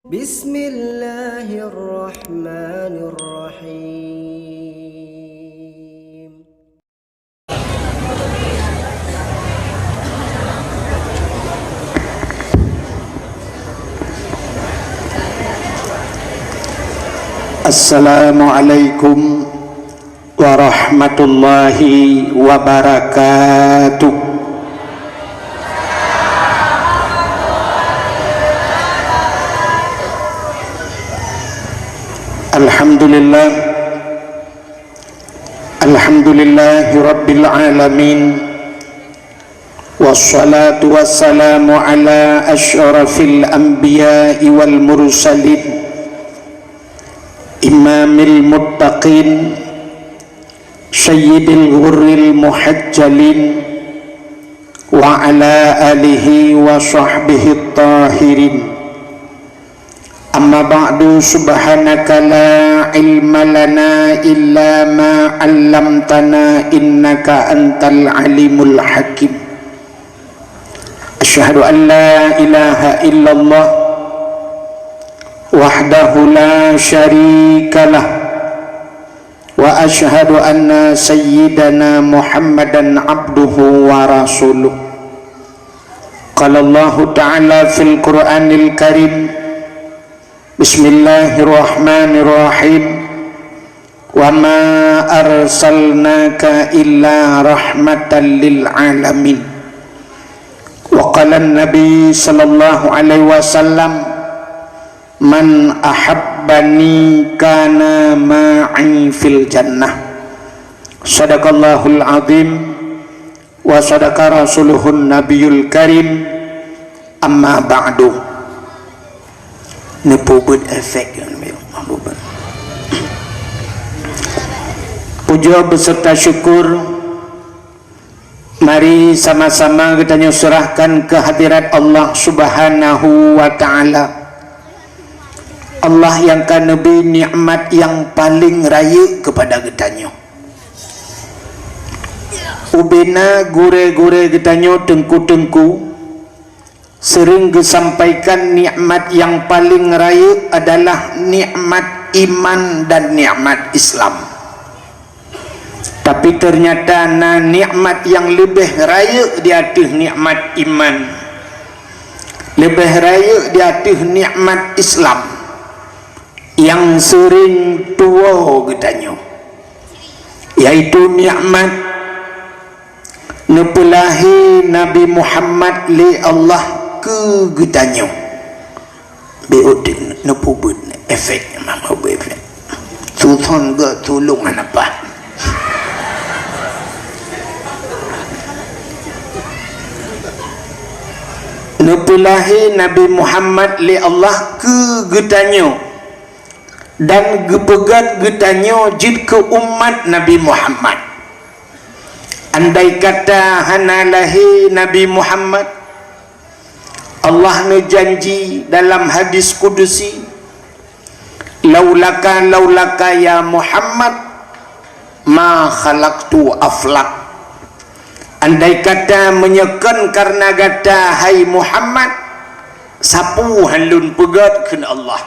Bismillahirrahmanirrahim. Assalamualaikum warahmatullahi wabarakatuh. Alhamdulillah, alhamdulillahi rabbil alamin, wassalatu wassalamu ala asyrafil anbiya'i wal mursalin, imamil muttaqin, sayyidil ghurril muhajjalin, wa ala alihi wa sahbihi tahirin. Amma ba'du, subhanaka la ilma lana illa ma 'allamtana innaka antal alimul hakim. Asyhadu an la ilaha illallah wahdahu la syarikalah wa asyhadu anna sayyidana Muhammadan abduhu wa rasuluh. Qala Allah ta'ala fil Qur'anil Karim, Bismillahirrahmanirrahim, wa ma arsalnaka illa rahmatan lil alamin. Wa qala an-nabi sallallahu alaihi wasallam, man ahabbani kana ma'i fil jannah. Sadaqallahul azim wa sadaqa rasuluhun nabiyul karim. Amma ba'du. Nepubut efek yang puja beserta syukur mari sama-sama kita serahkan kehadirat Allah subhanahu wa ta'ala. Allah yang kan Nabi nikmat yang paling raya kepada kitanya. Ubena gure-gure kitanya tengku-tengku sering disampaikan nikmat yang paling raya adalah nikmat iman dan nikmat Islam. Tapi ternyata nikmat yang lebih raya di atas nikmat iman, lebih raya di atas nikmat Islam yang sering tua katanya, yaitu nikmat nepelahi Nabi Muhammad li Allah ke getanya beudin nepubut efek mama efek tuton ke tulungan apa nepelahi Nabi Muhammad li Allah ke getanya dan gepegat getanya jid ke umat Nabi Muhammad. Andai kata hanalahi Nabi Muhammad, Allah janji dalam hadis kudusi, laulaka ya Muhammad ma khalaqtu aflak. Andai kata menyekan karena kata hai Muhammad, sapu halun pegat kena Allah.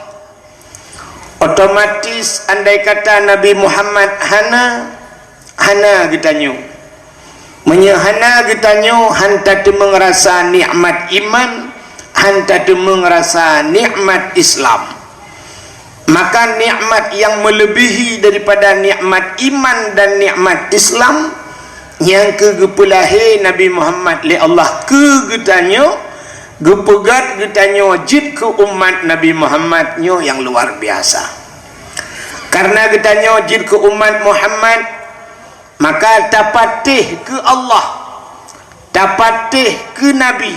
Otomatis andai kata Nabi Muhammad hana kitanya, menyehana kitanya hanta tu mengerasa nikmat iman, hanta tu mengerasa nikmat Islam. Maka nikmat yang melebihi daripada nikmat iman dan nikmat Islam yang kegepulahi Nabi Muhammad li Allah ke getanya, gepegat getanya jid ke umat Nabi Muhammadnya yang luar biasa. Karena getanya jid ke umat Muhammad, maka tapatih ke Allah, tapatih ke Nabi,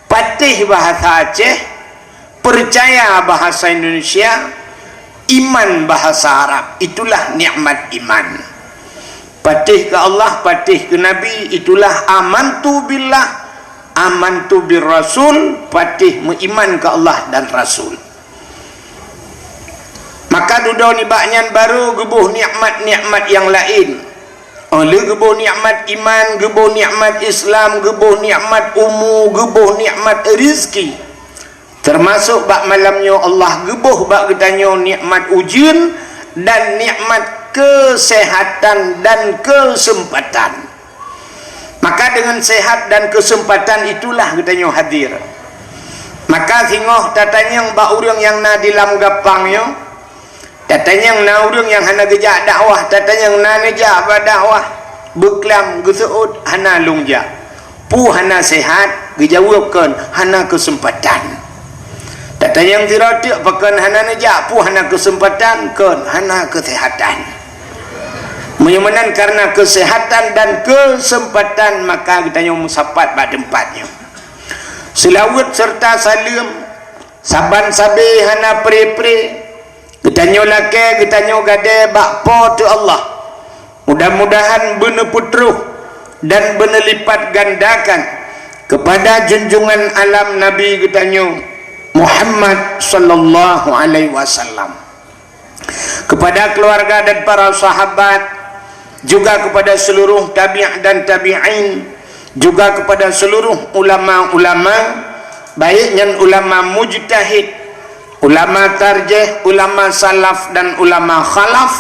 patih bahasa Aceh, percaya bahasa Indonesia, iman bahasa Arab. Itulah nikmat iman. Patih ke Allah, patih ke Nabi, itulah amantu billah, amantu bir Rasul, patih mengiman ke Allah dan Rasul. Maka duda ni baknyan baru gebuh nikmat-nikmat yang lain. Oleh gebuh nikmat iman, gebuh nikmat Islam, gebuh nikmat umur, gebuh nikmat rizki. termasuk bak malamnya Allah gebuh bak getanyo nikmat ujian dan nikmat kesehatan dan kesempatan. Maka dengan sehat dan kesempatan itulah getanyo hadir. Maka singoh tatanya bak urang yang na di lam gapangnya, tatanya na urang yang hana gejak dakwah, tatanya na ngejak ba dakwah beklam geseut hana lungja pu hana sehat gejawabkan hana kesempatan. Tatanya yang tiratik pakan hana ngejak pu hana kesempatan kan hana kesehatan. Menyamanan karena kesehatan dan kesempatan maka kita musapat pada tempatnya. Selawat serta salim saban sabi hana pre-pre kita nyolake kita nyogade bakpo tu Allah. Mudah-mudahan benar putruh dan benar lipat gandakan kepada junjungan alam Nabi kita Muhammad sallallahu alaihi wasallam, kepada keluarga dan para sahabat, juga kepada seluruh tabi' dan tabi'in, juga kepada seluruh ulama-ulama, baiknya ulama mujtahid, ulama tarjih, ulama salaf dan ulama khalaf,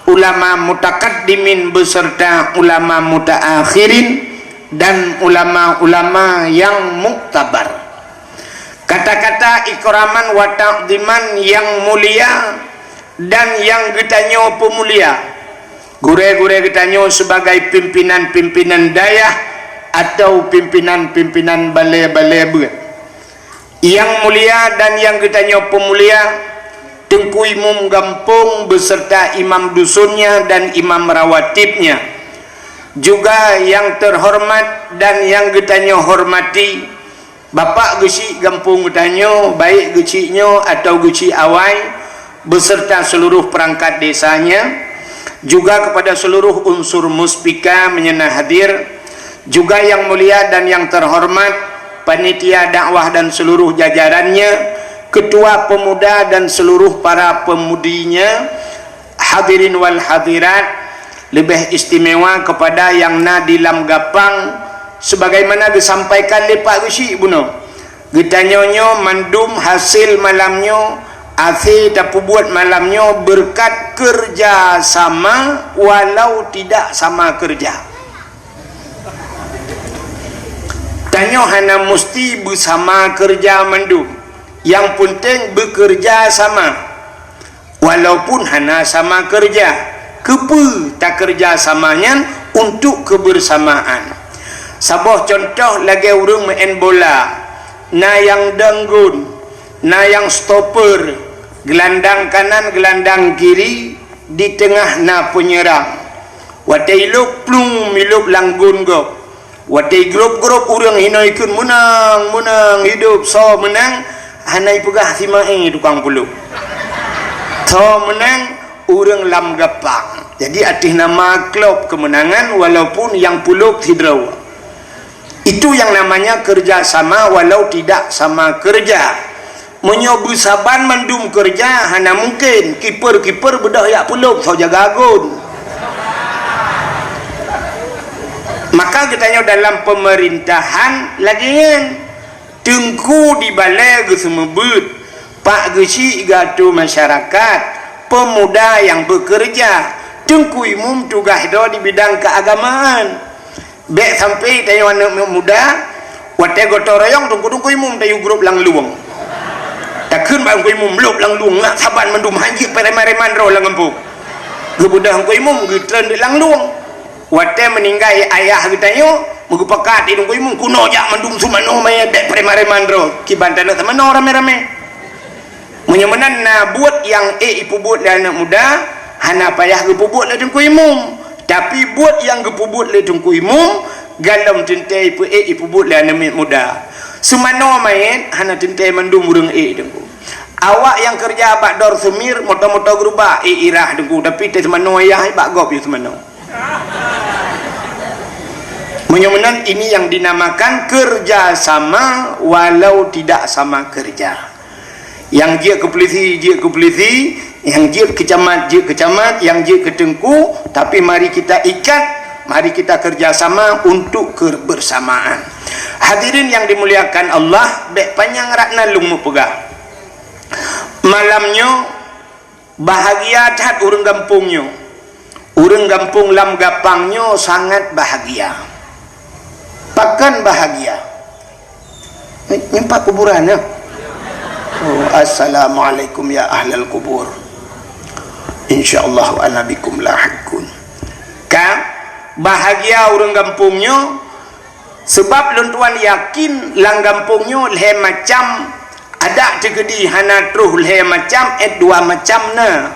ulama mutakaddimin beserta ulama mutaakhirin dan ulama-ulama yang muktabar. Kata-kata ikraman wa ta'ziman yang mulia dan yang getanyo pemulia, gure-gure getanyo sebagai pimpinan-pimpinan dayah atau pimpinan-pimpinan balai-balai yang mulia dan yang getanyo pemulia, Tengku Imam Gampung beserta imam dusunnya dan imam rawatibnya, juga yang terhormat dan yang getanyo hormati Bapak Geci Gampung getanyo, baik gecinya atau geci awai beserta seluruh perangkat desanya, juga kepada seluruh unsur muspika menyena hadir, juga yang mulia dan yang terhormat panitia dakwah dan seluruh jajarannya, ketua pemuda dan seluruh para pemudinya, hadirin wal hadirat, lebih istimewa kepada yang na di lam gapang sebagaimana disampaikan oleh Pak Geci buno, getanyonyo mandum hasil malamnyo afi dapu buat malamnyo berkat kerja sama walau tidak sama kerja. Tanyo hana mesti bersama kerja mandum, yang penting bekerja sama walaupun hana sama kerja. Kepa tak kerja samanya untuk kebersamaan. Sabah contoh lagi urang main bola, na yang danggun, na yang stopper, gelandang kanan gelandang kiri, di tengah na penyerang. Watai lup plung milup langgun go, watai grup-grup urang hinaikun menang hidup so menang, hanai pegah simai tukang puluh so menang urang lam gapang. Jadi arti nama klub kemenangan walaupun yang puluh hidraw. Itu yang namanya kerja sama walau tidak sama kerja. Menyobu saban mendum kerja hana mungkin kiper bedah yak puluh so jaga agun. Maka katanya dalam pemerintahan lagi tengku di balai gesemebut Pak Geci gatu masyarakat pemuda yang bekerja, tengku imum tugas do di bidang keagamaan. Bek sampai tayo anak muda wate gotong royong tungku imum tayo grup lang luang takun bang ko imum lop lang luang ngak saban mendum hanji pare-mareman ro lang empuk gebudah ko imum gitren di lang luang wate meninggai ayah gitayo mugupakat idung ko imum kuno jak mendum sumano may dek pare-mareman ro kibantana samano rame-rame menyamanan na buat yang ipu buat anak muda hana payah gepubut la tungku imum. Tapi buat yang gepubut le tungku imum galam tentai pu ipubut le anak muda. Semano main hana tentai mandum urang tungku. Awak yang kerja bak dor semir moto-moto gerubah irah tungku tapi te semano ayah bak gop yo semano. Menyamanan ini yang dinamakan kerja sama walau tidak sama kerja. Yang dia ke polisi, yang je kecamat, yang je ke tengku, tapi mari kita ikat Mari kita kerjasama untuk kebersamaan. Hadirin yang dimuliakan Allah, bek panjang rakna lung pegang. Malamnya bahagia tat urang kampungnya. Urang kampung lam gapangnya sangat bahagia. Pakan bahagia. Nyempak kuburan ya. Oh, assalamualaikum ya ahlal kubur. Insyaallah wa ana bikum lahiqun. Bahagia urang kampungnya sebab luntuan yakin lang kampungnya leh macam ada tegedi hana truh leh macam dua macam na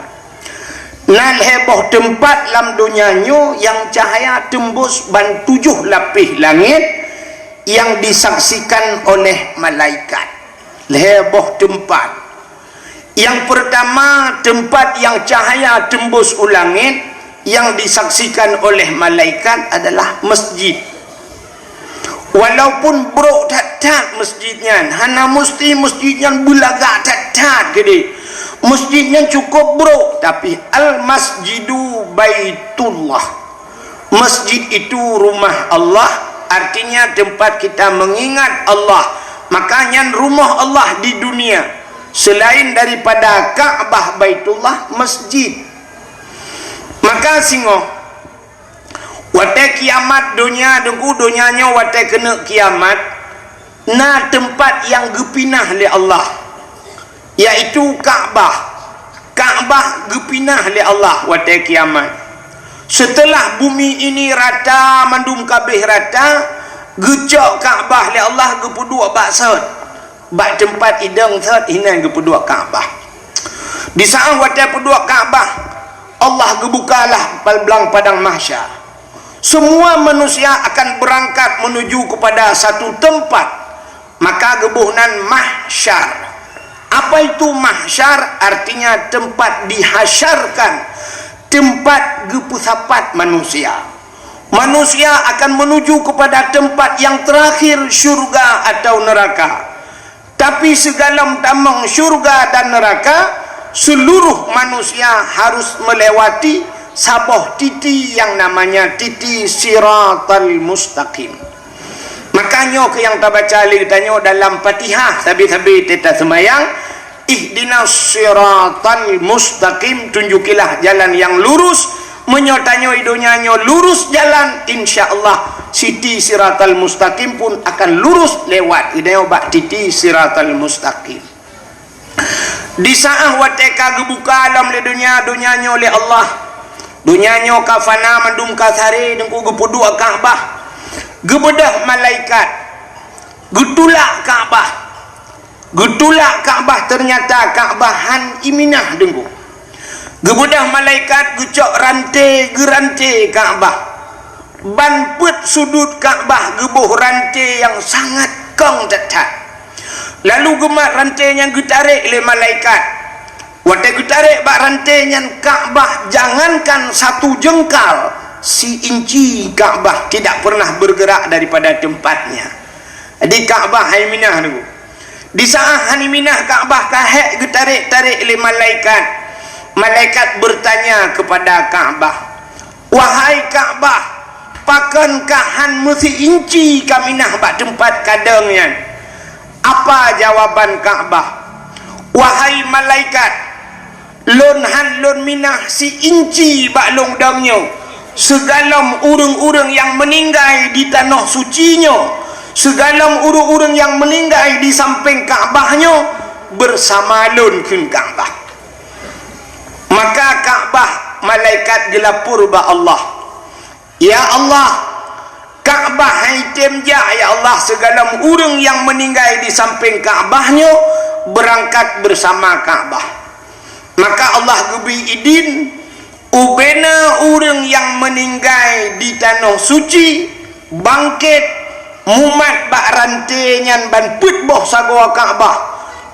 leh boh tempat lam dunianyo yang cahaya tembus ban 7 lapis langit yang disaksikan oleh malaikat. Leh boh tempat yang pertama, tempat yang cahaya tembus ulangit yang disaksikan oleh malaikat adalah masjid. Walaupun bro tak masjidnya, hana mesti masjidnya bulaga tak gede. Masjidnya cukup bro, tapi al masjidu baitullah. Masjid itu rumah Allah, artinya tempat kita mengingat Allah. Makanya rumah Allah di dunia selain daripada Ka'bah Baitullah, masjid. Maka singo wate kiamat dunia dengku dunianya wate kena kiamat na tempat yang gepinah oleh Allah, yaitu Ka'bah. Ka'bah gepinah oleh Allah wate kiamat. Setelah bumi ini rata mandum kabeh rata, gecok Ka'bah oleh Allah gepuduk baksat bak tempat idang thad hinan gepuduk Ka'bah. Di saat wate peduk Ka'bah, Allah gebukalah belang padang mahsyar. Semua manusia akan berangkat menuju kepada satu tempat, maka gebuhnan mahsyar. Apa itu mahsyar? Artinya tempat dihasyarkan, tempat gepusapat manusia. Manusia akan menuju kepada tempat yang terakhir, syurga atau neraka. Tapi segala tamang syurga dan neraka, seluruh manusia harus melewati saboh titi yang namanya titi siratal mustaqim. Makanya ke yang tak baca tanya dalam Fatihah sabi-sabi kita semayang, ihdinas siratal mustaqim, tunjukilah jalan yang lurus. Menyotanya idonyanyo lurus jalan, insyaallah siti siratal mustaqim pun akan lurus lewat ideo bak titi siratal mustaqim. Di saat wateka gebuka alam le dunia oleh Allah, dunianya kafana mandum kasari dengku gepuduk Ka'bah, gebedah malaikat getulak Ka'bah, ternyata Ka'bahan iminah dengku. Gebedah malaikat gecok rantai Ka'bah, ban put sudut Ka'bah gebuh rantai yang sangat kong tetat. Lalu gemak rantainya getarik oleh malaikat. Waktu getarik bak rantainya Ka'bah, jangankan 1 jengkal, si inci Ka'bah tidak pernah bergerak daripada tempatnya. Di Ka'bah Haiminah dulu. Di saat Haiminah Ka'bah kahek getarik-tarik oleh malaikat. Malaikat bertanya kepada Ka'bah, wahai Ka'bah, pakankah han mesti inci kaminah bak tempat kadangnya? Apa jawaban Ka'bah? Wahai malaikat, lon minah si inci bak long damnya. Segala urang-urang yang meninggal di tanah sucinya, segala urang-urang yang meninggal di samping Ka'bahnya bersama lon kun Ka'bah. Maka Ka'bah malaikat gelapur ba Allah, ya Allah, Ka'bah haitem ja ya Allah, segala urang yang meninggal di samping Ka'bahnya berangkat bersama Ka'bah. Maka Allah gebi idin ubena urang yang meninggal di tanah suci bangkit mumat bak rantainya ban put boh sagoa Ka'bah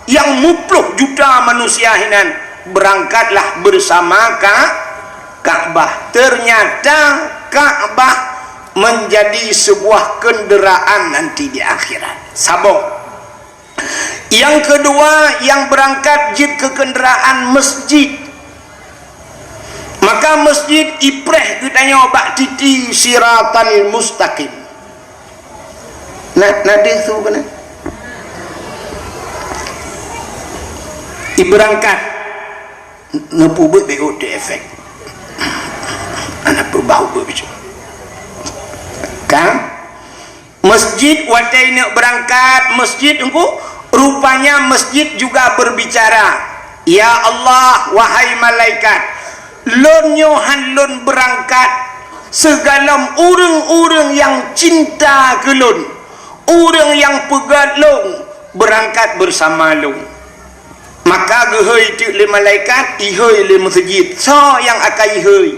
yang 10 juta manusia hinan berangkatlah bersama Ka'bah. Ternyata Ka'bah menjadi sebuah kenderaan nanti di akhirat. Sabok. Yang kedua, yang berangkat jid ke kenderaan masjid. Maka masjid ipreh kitanya bak titi siratal mustaqim. Nadih tu kan? Iberangkat nepu buat BOD efek. Anak berbau begitu. Kan? Masjid watai nak berangkat masjid engkau rupanya masjid juga berbicara. Ya Allah, wahai malaikat, lon nyohan lon berangkat segala orang-orang yang cinta ke lon, orang yang pegat lon berangkat bersama lon. Maka gehoi tu le malaikat ihoi le masjid. So yang akan ihoi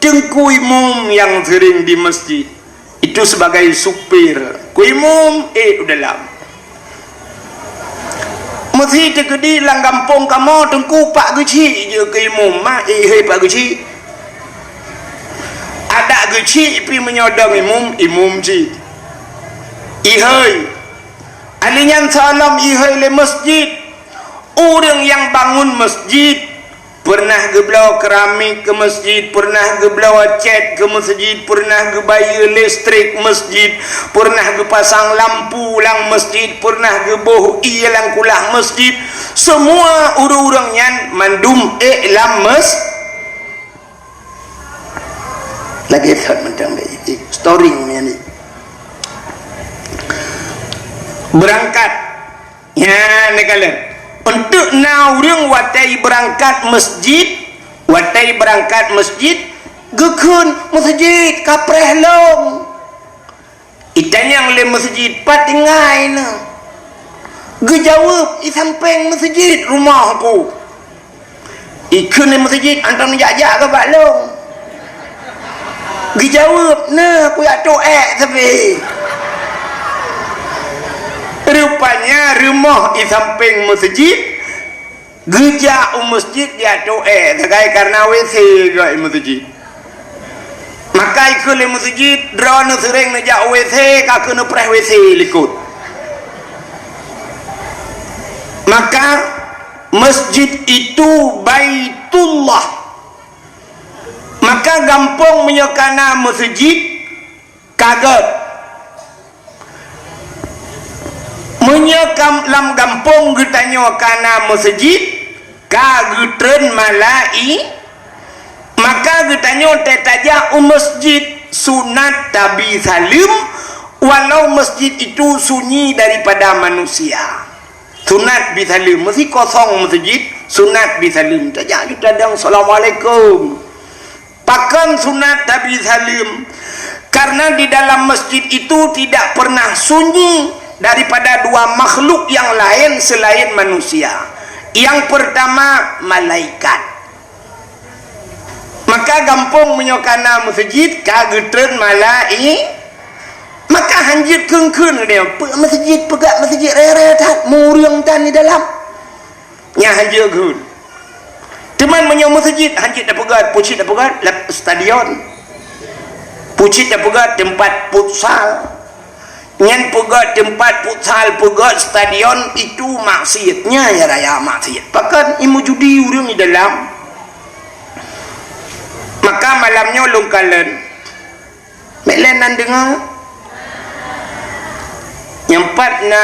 tengku imam yang sering di masjid itu sebagai supir ku imam dalam masjid tegedi lang kampung kamu tengku pak geci je ke imam mah hei pak geci ada geci pi menyodong imam ji ihoi alinyan salam ihoi le masjid. Orang yang bangun masjid pernah geblau keramik ke masjid, pernah geblau cat ke masjid, pernah gebaya listrik masjid, pernah gepasang lampu lang masjid, pernah geboh ilang kulah masjid. Semua orang-orang yang mandum lam lagi tak macam ni story ni berangkat ya negala untuk naurung watai berangkat masjid gekun masjid kapreh long itanyang le masjid patingai na gejawab isampeng masjid rumah aku ikun le masjid antam jajak ke bak long gejawab na aku yak toek tapi rupanya rumah di samping masjid geja masjid dia doa sekai karena WC gak masjid maka ikut le masjid drone sering nejak WC kak kena preh WC likut maka masjid itu baitullah maka gampang menyokana masjid kaget menyekam lam gampung getanyo kana masjid kagutren malai maka getanyo tetaja masjid sunat tabi salim walau masjid itu sunyi daripada manusia sunat bisalim mesti kosong masjid sunat bisalim tajak kita dang assalamualaikum pakan sunat tabi salim karena di dalam masjid itu tidak pernah sunyi daripada dua makhluk yang lain selain manusia. Yang pertama malaikat. Maka gampang menyokana masjid kagetren malai maka hanjit kengkun dia masjid pegat masjid rere tat muriang tan di dalam nya hanjit gun teman menyo masjid hanjit dah pegat pucit dah pegat stadion pucit dah pegat tempat futsal nyen pegat tempat futsal pegat stadion itu maksiatnya ya raya maksiat pakan imu judi urang di dalam maka malamnya longkalen melen nan dengar nyempat na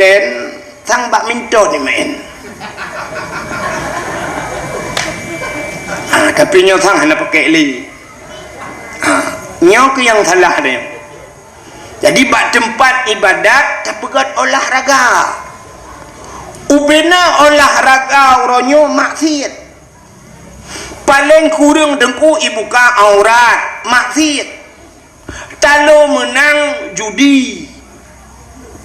len sang badminton ni main tapi nyo sang hana pakai li nyo ke yang salah dia. Jadi bak tempat ibadat terpegat olahraga. Ubena olahraga oronyo maksiat. Paling kurang dengku ibuka aurat maksiat. Talo menang judi.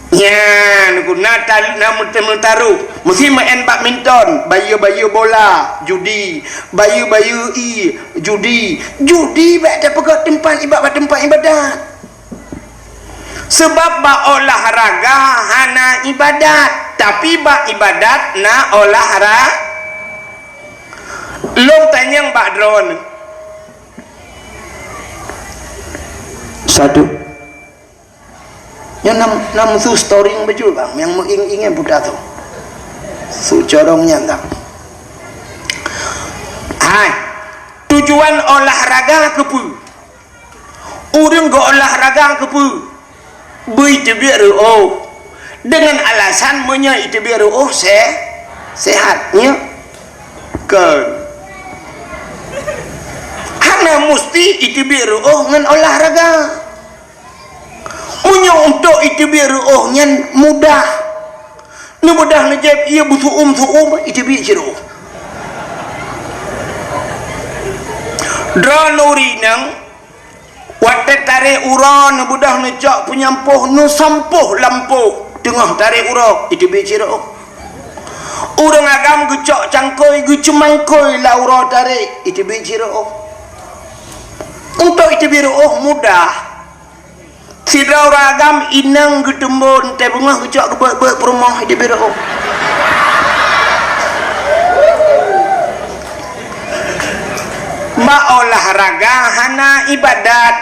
Ya, guna namun taruh. Mesti main badminton, bayu-bayu bola, judi, bayu-bayu judi. Judi bak terpegat tempat ibadat. Sebab bak olahraga hana ibadat tapi bak ibadat na olahraga long tanyang bak drone satu yang nam tu story yang betul bang yang mengingin budak tu su corongnya tak hai 7 tujuan olahraga kepu urang go olahraga kepu bui tebir oh dengan alasan menya itu biar oh sehatnya ke hana musti itu biar oh ngan olahraga punya untuk itu biar oh nyan mudah nu mudah ngejep ia butuh itu biar jero dranuri nang wate tarik uran budah ngejak penyampuh nu sampuh lampuh tengah tarik urok itu bicara orang agam gecok cangkoi gecemangkoi la urok tarik itu bicara untuk itu bicara mudah sida orang agam inang getembon teh bunga gecok gebek perumah itu bicara ba olahraga hana ibadat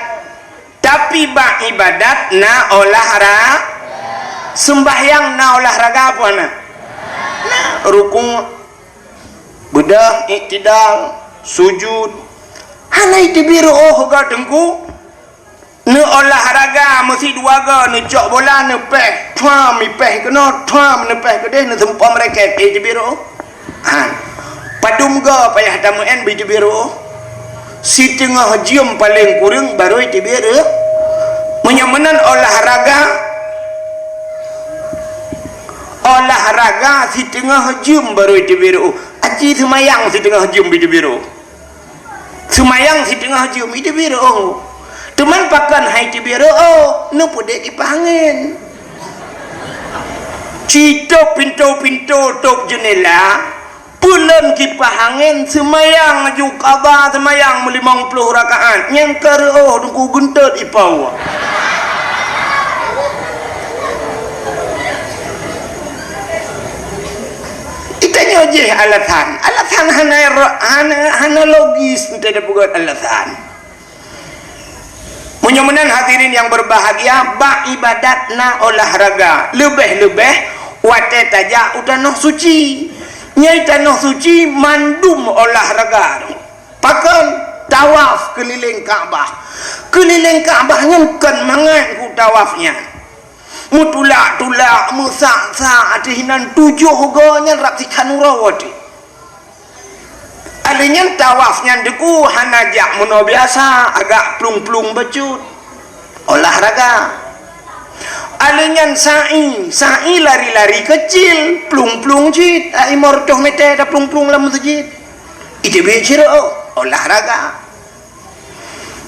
tapi ba ibadat na olahraga sembahyang na olahraga apa na rukun bedah iktidal sujud hana itu biru oh ga tengku ne olahraga mesti dua ga ne cok bola ne peh thua mi peh kena thua ne peh kedeh ne sempom reket itu biru han padum ga payah tamu en itu biru si tengah jium paling kurang baru itu biru menyamanan olahraga si tengah jum baru itu biru aji semayang si tengah jum itu biru semayang si tengah jum itu biru teman pakan hai itu biru oh nu pudek dipangin cito pintu top jendela bulan kipas angin semayang juga semayang 50 rakaat nyangkar oh tunggu guntet ipau itanya je alasan hana logis tidak buat alasan menyamanan hadirin yang berbahagia ba ibadat na olahraga lebih wate taja udah noh suci nyai tanah suci mandum olahraga pakan tawaf keliling Ka'bah nyengkan mangan ku tawafnya mutulak musak adihinan 7 gonya raksikan urawati alinya tawafnya deku hanajak mono biasa agak plung becut olahraga alenyan sa'i lari-lari kecil plung jit ai mordoh mete da plung lam masjid itu bicara olahraga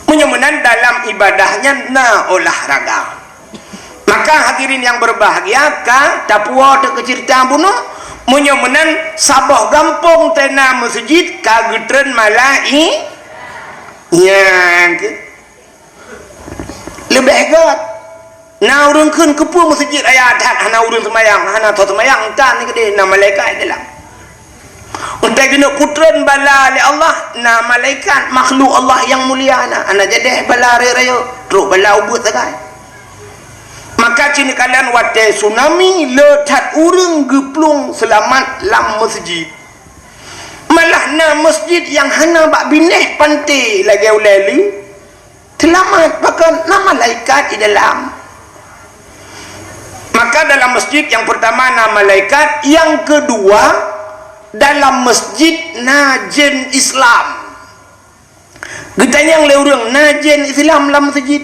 menyamanan dalam ibadahnya na olahraga maka hadirin yang berbahagia ka tapua de kecerita bunuh menyamanan sabah gampung tena masjid ka getren malai yang lebih hebat na urang keun kepu masjid aya adat hana urang semayang hana to semayang tan ni gede na malaikat dalam untuk guna putran bala li Allah na malaikat makhluk Allah yang mulia ana jadi bala rayo teruk bala ubut sagai maka cini kalian wate tsunami letat urang geplung selamat lam masjid malah na masjid yang hana bak bineh pantai lagi ulali selamat bahkan na malaikat di dalam. Maka dalam masjid yang pertama nama malaikat, yang kedua dalam masjid najen Islam. Getanya yang leurang najen Islam dalam masjid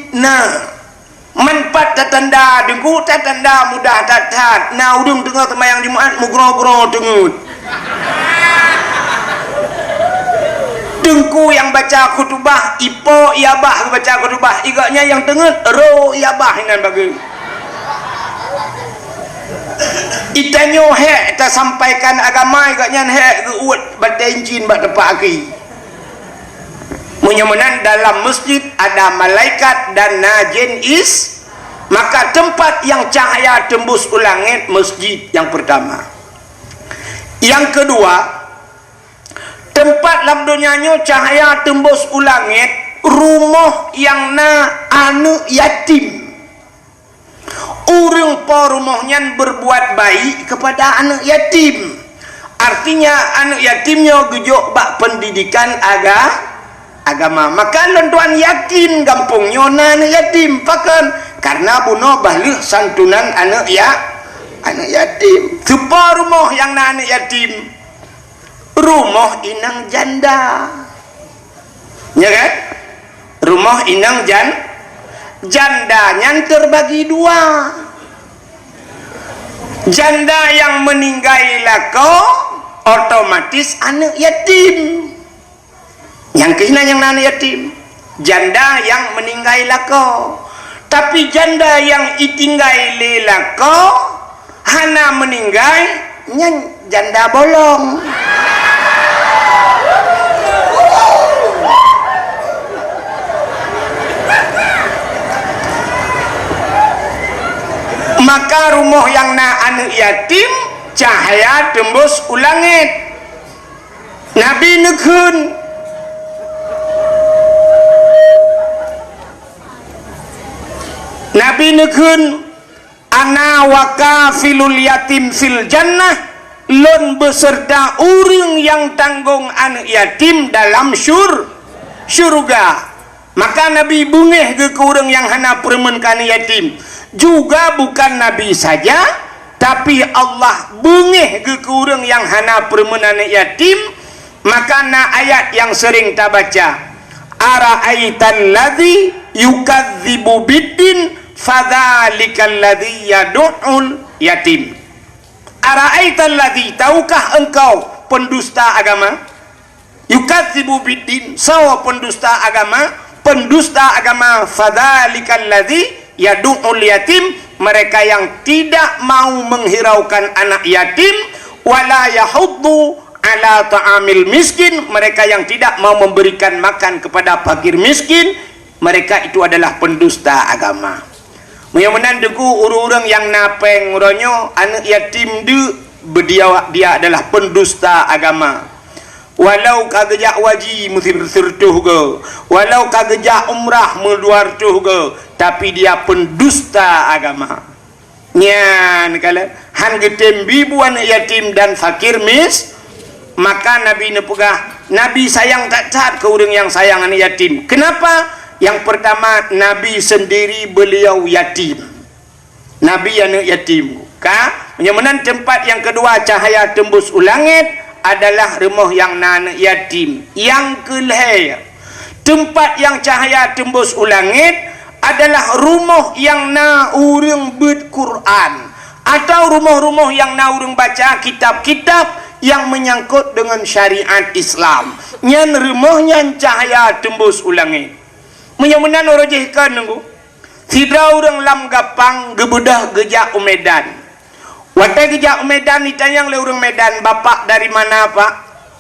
manfaat tatanda dengku tatanda mudah tatat na udung tengah temayang Jumaat mugro-gro tengut dengku yang baca khutbah ipo iabah baca khutbah igaknya yang tengut ro iabah inan bagi itanyo he ta sampaikan agama igaknya he geuut batai jin bak tepak aki menyamanan dalam masjid ada malaikat dan najin maka tempat yang cahaya tembus ke langit masjid yang pertama. Yang kedua, tempat dalam dunianya cahaya tembus ke langit rumah yang na anu yatim. Urang po rumahnya berbuat baik kepada anak yatim. Artinya anak yatimnya gejok bak pendidikan agama. Maka lontuan yakin gampung nyona anak yatim pakan karena bunuh balik santunan anak yatim. Supa rumah yang anak yatim, rumah inang janda, ya kan? Rumah inang jandanya terbagi dua. Janda yang meninggal lako otomatis anak yatim. Yang kena yang anak yatim, janda yang meninggal lako. Tapi janda yang itinggal lako hana meninggal janda bolong. Maka rumah yang anak yatim cahaya tembus ulangit. Nabi nekun ana wakafilul yatim fil jannah, lon beserta urang yang tanggung anak yatim dalam syurga. Maka Nabi bungeh ke urang yang hana permen kana yatim. Juga bukan Nabi saja, tapi Allah bungeh ke urang yang hana permen anak yatim. Maka na ayat yang sering ta baca, ara'aital ladzi yukadzibu biddin fadzalikal ladzi yad'ul yatim. Ara'aital ladzi, tahukah engkau pendusta agama? Yukadzibu biddin, sawa pendusta agama, fadzalikal ladzi yad'ul yatim, mereka yang tidak mau menghiraukan anak yatim, wala yahuddu ala ta'amil miskin, mereka yang tidak mau memberikan makan kepada fakir miskin, mereka itu adalah pendusta agama. Mudah-mudahan deku urang-urang yang napeng uronyo anak yatim dia adalah pendusta agama. Walau kagejak waji musir tuh ke, walau kagejak umrah meluar tuh ke, tapi dia pendusta agama. Nyan kala han getem bibu anak yatim dan fakir maka Nabi nepegah, Nabi sayang tak cat ke orang yang sayang anak yatim. Kenapa? Yang pertama, Nabi sendiri beliau yatim. Nabi anak yatim. Menyamanan tempat yang kedua cahaya tembus ulangit adalah rumah yang anak yatim. Yang kelihir, tempat yang cahaya tembus ulangit adalah rumah yang na urang bet Quran, atau rumah-rumah yang na urang baca kitab-kitab yang menyangkut dengan syariat Islam. Nyan rumahnya cahaya tembus ulangit. Menyamanan orojihkan nunggu sidra urang lam gapang gebedah gejak umedan. Watai gejak Medan ditanya oleh orang Medan, bapak dari mana pak?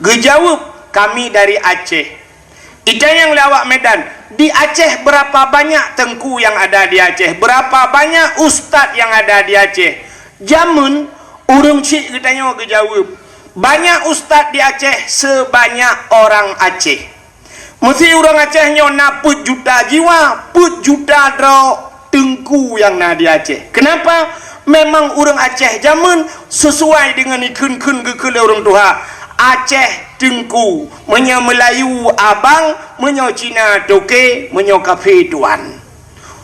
Gejawab, kami dari Aceh. Ditanya oleh awak Medan, di Aceh berapa banyak tengku yang ada di Aceh? Berapa banyak ustad yang ada di Aceh? Jamun orang cik ditanya gejawab, banyak ustad di Aceh sebanyak orang Aceh. Mesti orang Aceh nyona put juta jiwa, put juta dro tengku yang ada di Aceh. Kenapa? Memang orang Aceh zaman sesuai dengan ikun-kun gekele orang tua. Aceh tengku, menyo Melayu abang, menyo Cina toke, menyo kafe tuan.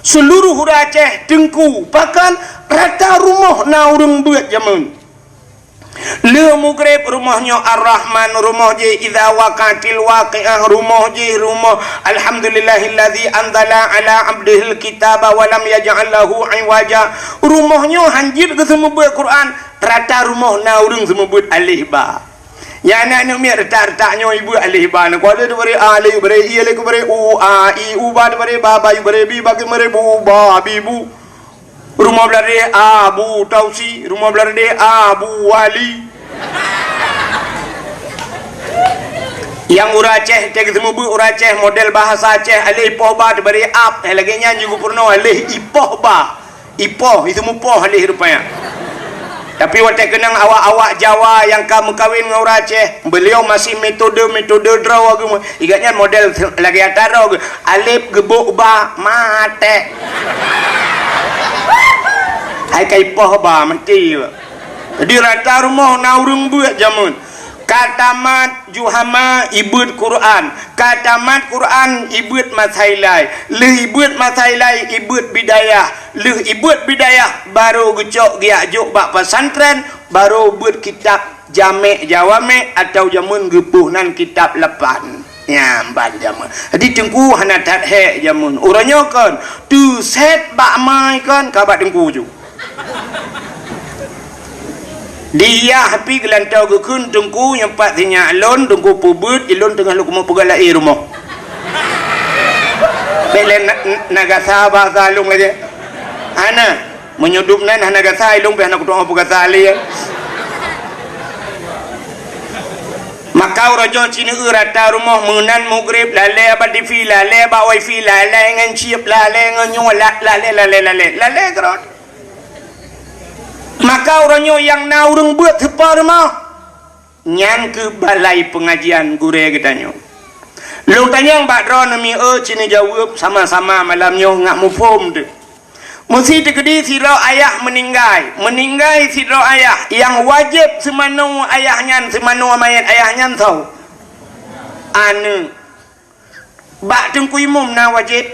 Seluruh orang Aceh tengku, bahkan rata rumah na orang buat zaman. Le mugrib rumahnya Ar-Rahman, rumah je idza waqatil waqi'ah, rumah je rumah alhamdulillahilladzi anzala ala abdihil kitaba wa lam yaj'al lahu iwaja. Rumahnya hanjir ke semua buat Quran, rata rumah na urang semua buat alif ba. Ya anak mi rata-ratanya ibu alif ba na ko ada beri alif beri i alif beri u a i u ba beri ba ba beri bi ba beri bu ba bi bu. Rumah belade Abu Tausi, rumah belade Abu Wali. Yang urang Aceh cek semua bu urang Aceh model bahasa Aceh alih ipoh ba diberi ap lagi nyanyi purno alih ipoh ba ipoh itu mupoh alih rupanya. Tapi waktu kenang awak-awak Jawa yang kamu kawin dengan orang Aceh, beliau masih metode draw agama. Igatnya model lagi ataro alif gebuk ba mate. Hai kai poh ba menti. Jadi rata rumah na urang buat jamun. katamat juhama ibut Quran, katamat Quran ibut masailai, leh ibut masailai ibut bidayah, leh ibut bidayah baru gecok giajuk bak pesantren, baru buat kitab jamek jawame atau jamun gepuh nan kitab lepan nyamban jamun. Jadi tengku hana tat he jamun uranya kan tu set bak mai kan kabat tengku ju dia happy gelantau gekun tengku yang pat tinyak alon tengku pubut ilon tengah lu mau pegal air rumah belen nagasa bahasa lung aja ana menyudup nan nagasa ilung pe anak kutu pegal tali Makau rajon cina rata rumah menan mugrib lale abad di fi lale ba wifi lale ngan ciep lale ngan nyo lale kron Makau ranyo yang naurung buat tepa rumah nyan ke balai pengajian gure getanyo lu tanya mbak ron mi cina jawab sama-sama malamnya ngak mufum tu mesti tegedi siro ayah meninggai siro ayah yang wajib semanu ayahnya semanu mayat ayahnya tahu anu bak tengku imum na wajib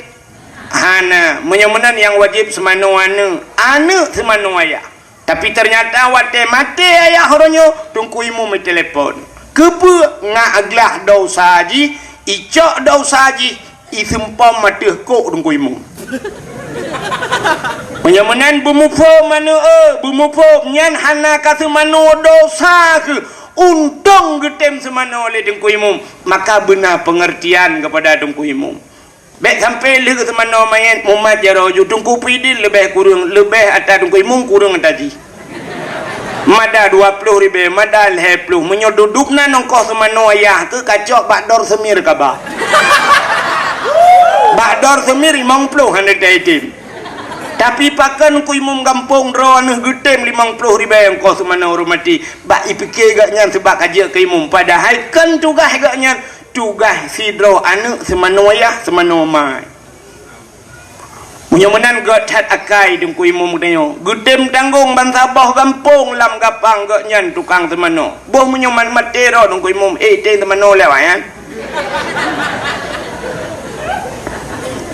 hana menyemenan yang wajib semanu anu semanu ayah tapi ternyata wate mati ayah horonyo tengku imum telepon kepe ngak aglah dosa ji icok dosa ji isempam mateh kok tengku imum menyamanan bumufo mana bumufo nyan hana kata mano dosa ke untung getem semana oleh dengku imum maka benar pengertian kepada dengku imum baik sampai le ke semana mayat mumat jaroju dengku pidil lebih kurang lebih atas dengku imum kurang tadi mada 20,000 mada 10 menyodudukna nongkoh semana ayah ke kacok bakdor semir kabah bakdor semir 50 hanya daitim tapi pakan ku imum gampung ron getem 50,000 yang kau semana hormati bak ipikir gaknya sebab kaji ke imum padahal kan tugas gaknya tugas sidro anu semana ayah semana mai munyamenan gat hat akai dengku imum denyo getem tanggung bansabah gampung lam gapang gaknya tukang semana boh munyaman matero dengku imum teng semana lewat ya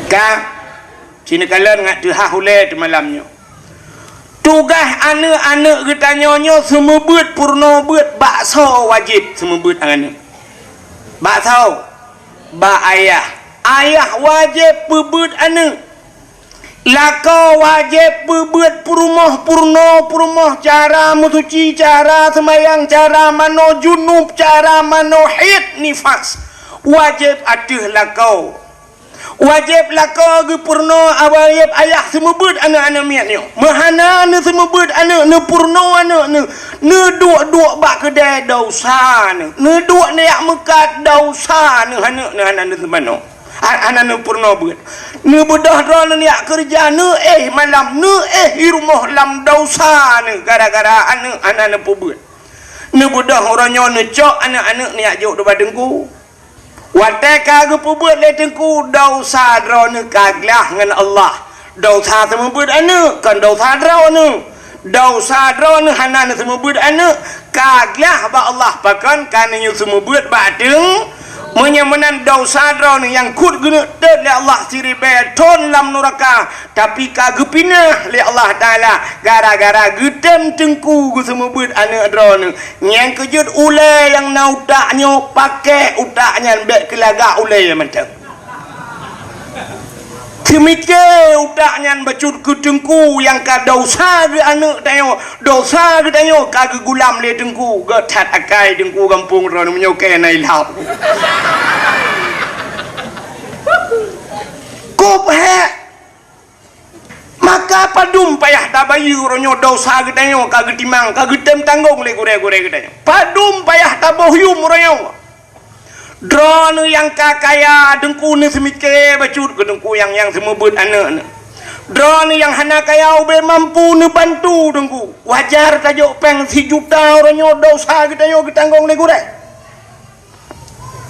ka cina kalian ngak tuha hule tu malamnya tugas anak-anak getanyonyo semua buat purno buat bakso wajib semua buat anak bakso ba ayah wajib buat anak lako wajib buat purno cara musuci cara semayang cara mano junub cara mano hid nifas wajib aduh lako wajib lako ge purno wajib ayah semua buat anak-anak miat ni mahana ne semua buat anak ne purno anak ne duk bak kedai dosa ne duk nak mekat dosa ne anak ne semano anak ne purno buat ne bedah ron ni kerja ne malam ne di rumah lam dosa ne gara-gara anak ne buat ne bedah orangnya ne cok anak-anak ni ajuk depan dengku watai kagak buat le tengku dosa drone kaglah dengan Allah dosa semua buat anu kan dosa drone hana semua buat anu kaglah ba Allah pakan kan nyu semua buat badeng menyamanan dosa drone yang kut guna le Allah siri beton lam neraka tapi kagak pinah le Allah taala gara-gara gedem tengku semua buat anu drone yang kejut ulai yang na utaknya pakai utaknya bek kelaga ulai mantap Timike utaknya bacut ke tengku yang ka dosa ke anak tayo dosa ke tayo kagak gulam le tengku getat akai tengku kampung ron menyokai nai lau kop he maka padum payah tabayu ronyo dosa ke tayo kagak timang kagak tem tanggung le gure-gure ke tayo padum payah tabohyum ronyo drone yang kakaya dengku ni semike bacut ke dengku yang semua buat anak drone yang hana kaya ube mampu ni bantu dengku wajar tajuk peng 1 juta orangnya dosa kita yo ketanggung le gure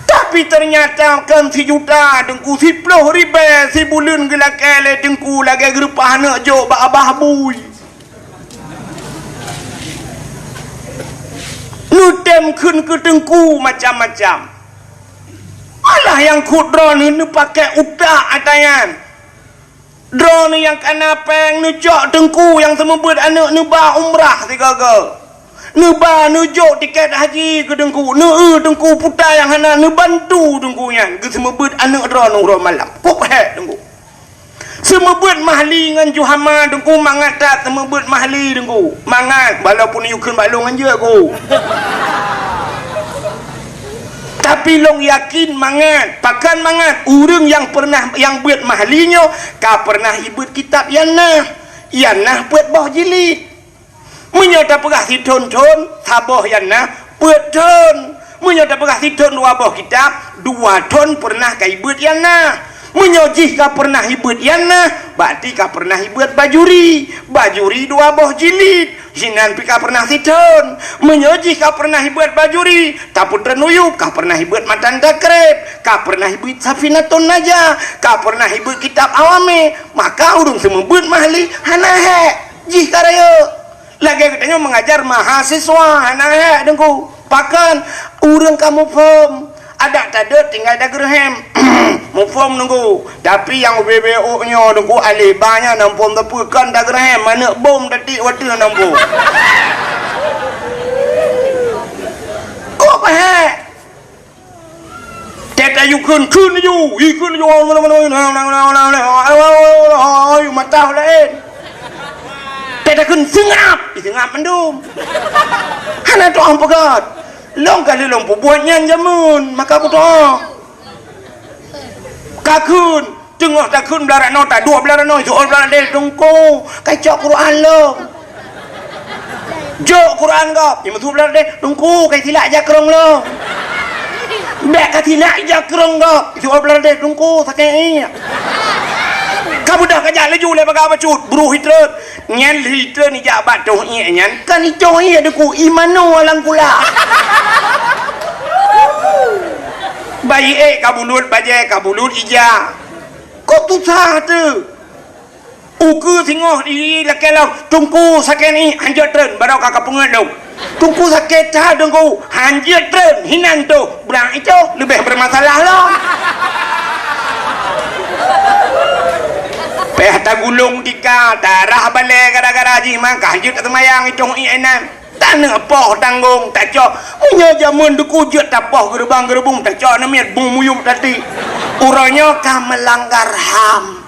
tapi ternyata kan 1 juta dengku 10,000 sebulan gelak le dengku lagi gerupah anak jo ba abah bui Nutem kun ke dengku macam-macam. Alah yang kudron ni pakai utak atayan. Drone yang kanapeng nujok dengku yang semebut anak nuba umrah tiga-tiga. Nuba nujok tiket haji ke dengku. Dengku putai yang hana nubantu dengkunya. Ke semebut anak drone urang malam. Kok hek dengku. Semebut mahli ngan juhama dengku mangat tak semebut mahli dengku. Mangat walaupun yukun balung anja aku. Tapi long yakin mangat, pakan mangat urang yang pernah yang buat mahlinya ka pernah ibut kitab yanah buat boh jilid menyata pegah siton-ton saboh yanah buat ton menyata pegah siton dua boh kitab 2 ton pernah ka ibut yanah menyojih ka pernah ibut yanah berarti ka pernah ibut bajuri 2 boh jilid jinan pika pernah siton menyojih ka pernah ibut bajuri taputran uyup ka pernah ibut matan takrib ka pernah ibut safinatun najah ka pernah ibut kitab awame maka urung semebut mahli hanahe jih karaya lagi katanya mengajar mahasiswa hanahe dengku pakan urang kamu pom ada tada tinggal ada gerhem mufom nunggu tapi yang BBO nya nunggu alih banyak nampun tepukan dah gerhem mana bom tadi waktu nampu kok pahek teta yukun kun you mana matah lain teta kun sengap mendum hana tu am pegat long kali long buatnya jamun maka puto kakun tengah takun belarak nota 2 belarak nota soal belarak del tungku kacau Quran lo jok Quran kau yang betul belarak del tungku kai tilak jakrong lo bek kai tilak jakrong kau soal belarak del tungku sakai kamu dah kerja laju le baga bacut buru hitret nyen hitret ni jabat tu nyen kan ijo ia deku imanu alang kula bayi kabulut baje kabulut ija kok tu sah tu uku singoh di lakelau tungku sakeni hanjat tren barau kakak pengelung tungku sakit cah tungku hanjat tren hinan tu berang itu lebih bermasalah lah peh tak gulung tika darah balik gara-gara haji maka hanjat temayang itu inan tanah poh tanggung tak cok punya jamun duku jut tak poh gerbang-gerbung tak cok namiat bumuyum tadi urangnya kah melanggar ham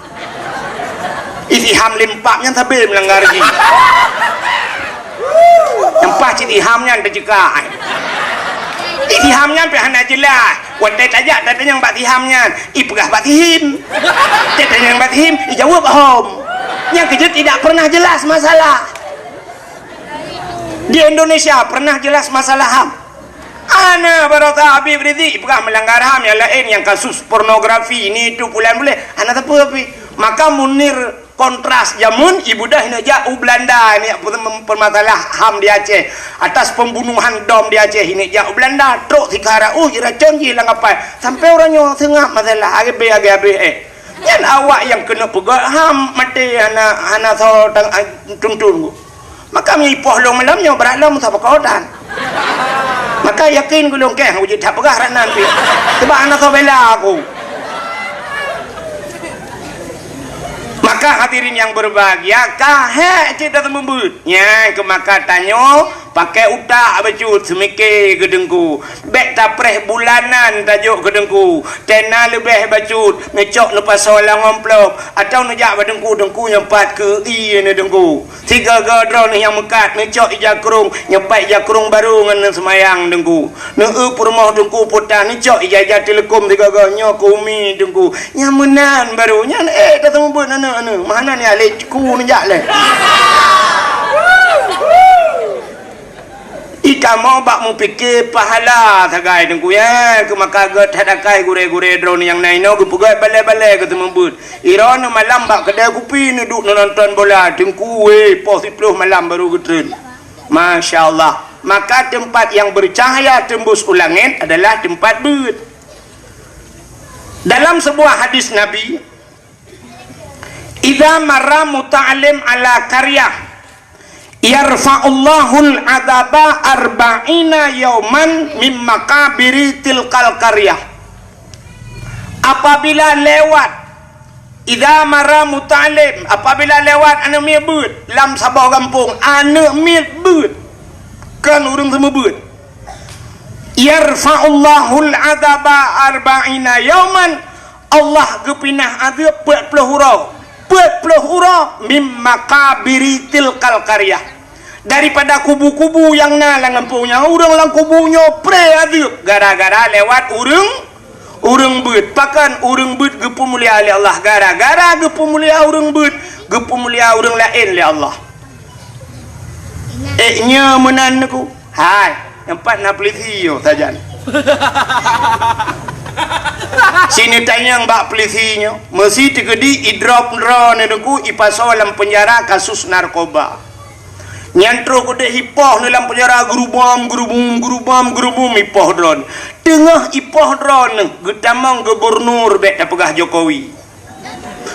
isi ham limpaknya tapi melanggar lagi yang pasti isi hamnya ada juga isi hamnya pihana jelas wadai tajak tadi yang bati hamnya ipegah batihim tadi yang batihim dijawab hom yang kejut tidak pernah jelas masalah di Indonesia pernah jelas masalah HAM ana barata Habib Rizik pernah melanggar HAM yang lain yang kasus pornografi ini itu bulan boleh ana tapi maka munir kontras jamun ibu dah hinaja Belanda ini permasalah HAM di Aceh atas pembunuhan dom di Aceh ini ja Belanda truk sikara iracon hilang apa sampai orangnya tengah masalah agbe yang awak yang kena pegat HAM mati ana so tungtung maka mipoh long malamnya beralam sama kaudan maka yakin gulung keh wujud tak pegah nanti sebab anak kau bela aku maka hadirin yang berbahagia kahek tidak membutnya ke maka tanyo pakai utak bacut semikir gedengku bek tapreh bulanan tajuk gedengku tena lebih bacut ngecok lepas solang amplop atau nejak badengku dengku nyempat ke i ni dengku 3 gadro ni yang mekat ngecok ijakrung nyepat ijakrung baru ngan semayang dengku neu permoh dengku putan ngecok ijajah telekom 3 ganyo kumi dengku nyamenan baru nyan tak tembut ana mana ni alikku nejak le ika mau bak mu fikir pahala tagai dengku ya ke maka get hadakai gure-gure drone yang naino ke pegai balai-balai ke temembut iron malam bak kedai kopi ni duk nonton bola dengku pos 10 malam baru getren masyaallah maka tempat yang bercahaya tembus ulangin adalah tempat but dalam sebuah hadis Nabi idza marra muta'allim ala qaryah yarfa'ullahul adaba arba'ina yauman min makabiri tilkal qaryah. Apabila lewat idza mara mutalim, apabila lewat anu mibeut lam sabau kampung anu mibeut kan urang semua beut, yarfa'ullahul adaba arba'ina yauman, Allah gepinah azab 40 huruf mim makabiri tilkal qaryah, daripada kubu-kubu yang nalang kampungnya urang lang kubunya pre azab gara-gara lewat urang beut. Pakan urang beut gepu mulia oleh Allah, gara-gara gepu mulia urang beut gepu mulia urang lain oleh Allah. Nya menan aku hai empat na peliti yo tajan sini tanyang bak pelitinya mesti tegedi idrop ron aku ipasol dalam penjara kasus narkoba nyantro ko de hipoh dalam penjara gerubam ipoh dron tengah ipoh dron getamang gubernur bek pegah Jokowi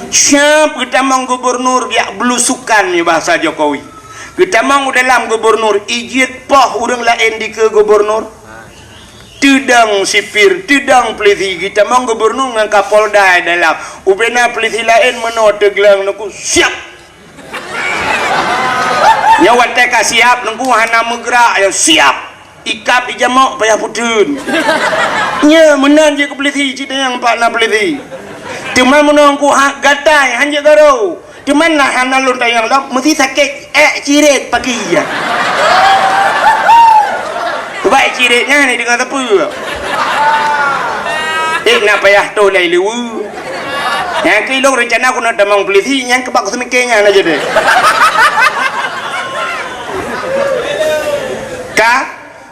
siap getamang gubernur biak belusukan ni bahasa Jokowi getamang dalam gubernur ijit poh urang lain di ke gubernur tidang sipir tidang peliti getamang gubernur ngan Kapolda dalam ubena peliti lain menot teglang naku siap nyawa teka siap nunggu hana megrak ya siap ikap ijamok payah putun nya menan je ke peliti cita yang pak na peliti cuma menunggu gatai hanya garo cuman lah hana lun tayang lam mesti sakit ciret pagi ya baik ciretnya ni dengan tepu nak payah tu lai lewu yang kilo rencana aku nak damang peliti yang kebak semikirnya aja deh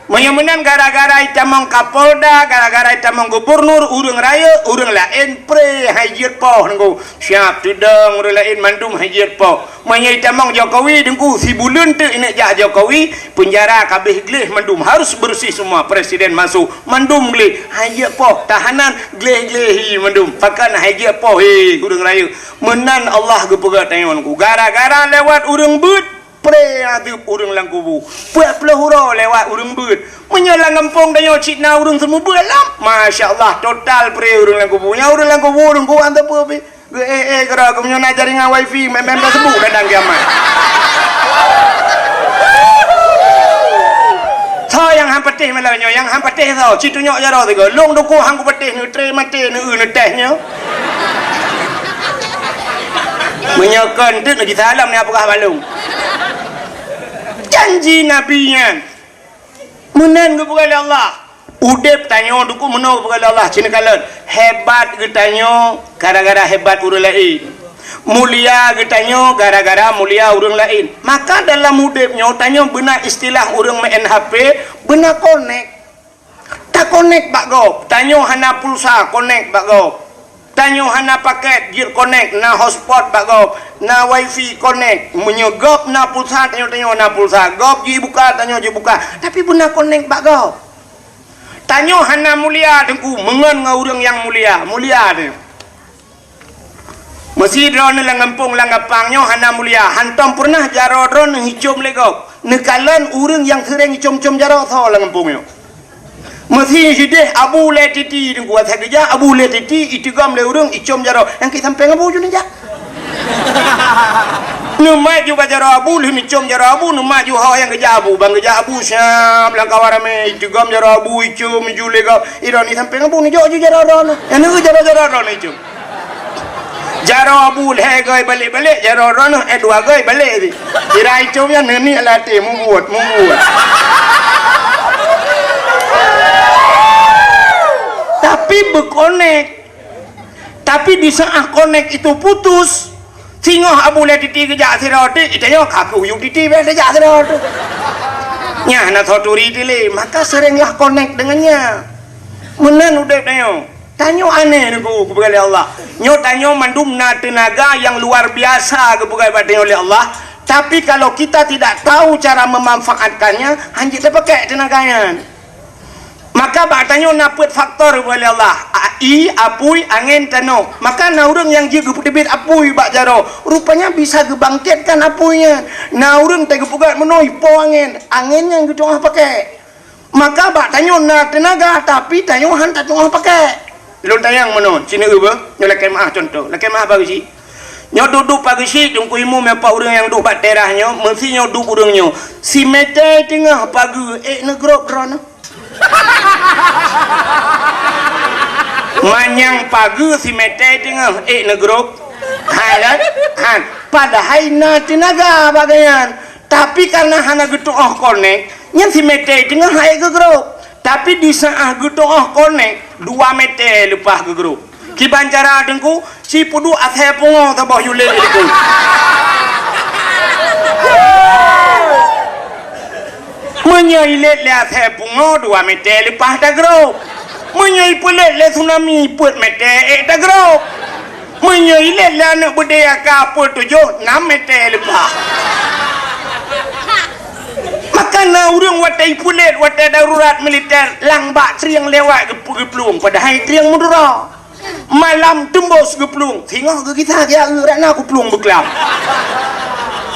menyemenan gara-gara itamang Kapolda, gara-gara itamang gubernur, urang raya, urang lain pre hajir poh nunggu siap tudang urang lain mandum hajir poh. Manya itamang Jokowi nunggu si bulan tu ini jah Jokowi penjara kabeh gleh mandum harus bersih semua presiden masuk mandum gleh hajir poh tahanan gleh mandum pakan hajir poh urang raya menan Allah gepegat tanganku gara-gara lewat urang beut pre adib urang lang kubu 40 huruf lewat urang beut menyalang kampung danyo citna urang semua belam masyaallah total pre urang lang kubu nya urang lang kubu urang ku anta pe kera aku menyo nak jaringan wifi memang sebut kadang kiamat tho yang hang petih malah nyo yang hang petih tho citu nyok jaro tiga long duku hang ku petih ni tre mate ni netehnya menyokan tu nak salam ni apakah balung janji nabinya menan kepada Allah udep tanya duku menau kepada Allah cina kalan hebat getanya gara-gara hebat urang lain mulia getanya gara-gara mulia urang lain maka dalam udepnya tanya benar istilah urang main HP benar connect tak connect bak gop tanya hana pulsa connect bak gop tanya hana paket gear connect na hotspot bak gop na wifi connect menyegop na pulsa tanya na pulsa gop ji buka tanya ji buka tapi benar connect bak gop tanya hana mulia dengku mengan ngau urang yang mulia dia mesti drone lang kampung lang gapangnya hana mulia hantam pernah jaro drone hicum legok nekalan urang yang sering hicum-hicum jaro tho lang kampungnya mesti hideh abu le titi dengku atha geja abu le titi itigam le urang hicum jaro yang kita sampai ngabu jun ja numai ju bajaro abu le hicum jaro abu numai ju ha yang geja abu bang geja abu syam lang kawarame itigam jaro abu hicum jule ga ironi sampai ngabu ni jo ju jaro drone yang nu jaro drone hicum jaro abu le gai balik jaro drone dua gai balik di kira hicum yang ni latih membuat tapi berkonek tapi di saat konek itu putus singoh abu le titi kejak siroti itanya kaku yuk titi be kejak siroti nya na thoturi dile maka seringlah konek dengannya menan udah tanyo aneh niku kepada Allah nyo tanyo mandum na tenaga yang luar biasa kepada oleh Allah tapi kalau kita tidak tahu cara memanfaatkannya hanya kita pakai tenaganya Maka bak tanya naput faktor oleh Allah. I apui angin tano. Maka na urang yang jigu debit apui bak jaro. Rupanya bisa gebangkitkan apuinya. Na urang tega pugat menoi po angin. Angin yang gitu pakai. Maka bak tanya na tenaga tapi tanya han tak tengah pakai. Lu tayang meno cina uba nyolakan maah contoh. Lakan maah bagi si. Nyo duduk pagi si jungku imu mempak urang yang duduk bak terahnya mesti nyo duduk urangnya. Si mete tengah pagi negro drone. Manyang pagi si mete tengah negro halat han padahal na tenaga bagayan tapi karena hana gitu connect nya si mete tengah hai ke grup tapi di saat gitu connect 2 mete lepas ke grup kibancara dengku si pudu athe pungo tabah yule itu menyailet le athe pungo 2 mete lepas ta grup menyai pelet le tsunami put mete ta grup menyailet le anak budaya ka put 7 6 mete lepas maka na urang watai pulet watai darurat militer lang bak triang lewat geplung padahal triang mudura malam tembus geplung tengok ke kita dia rak na geplung beklam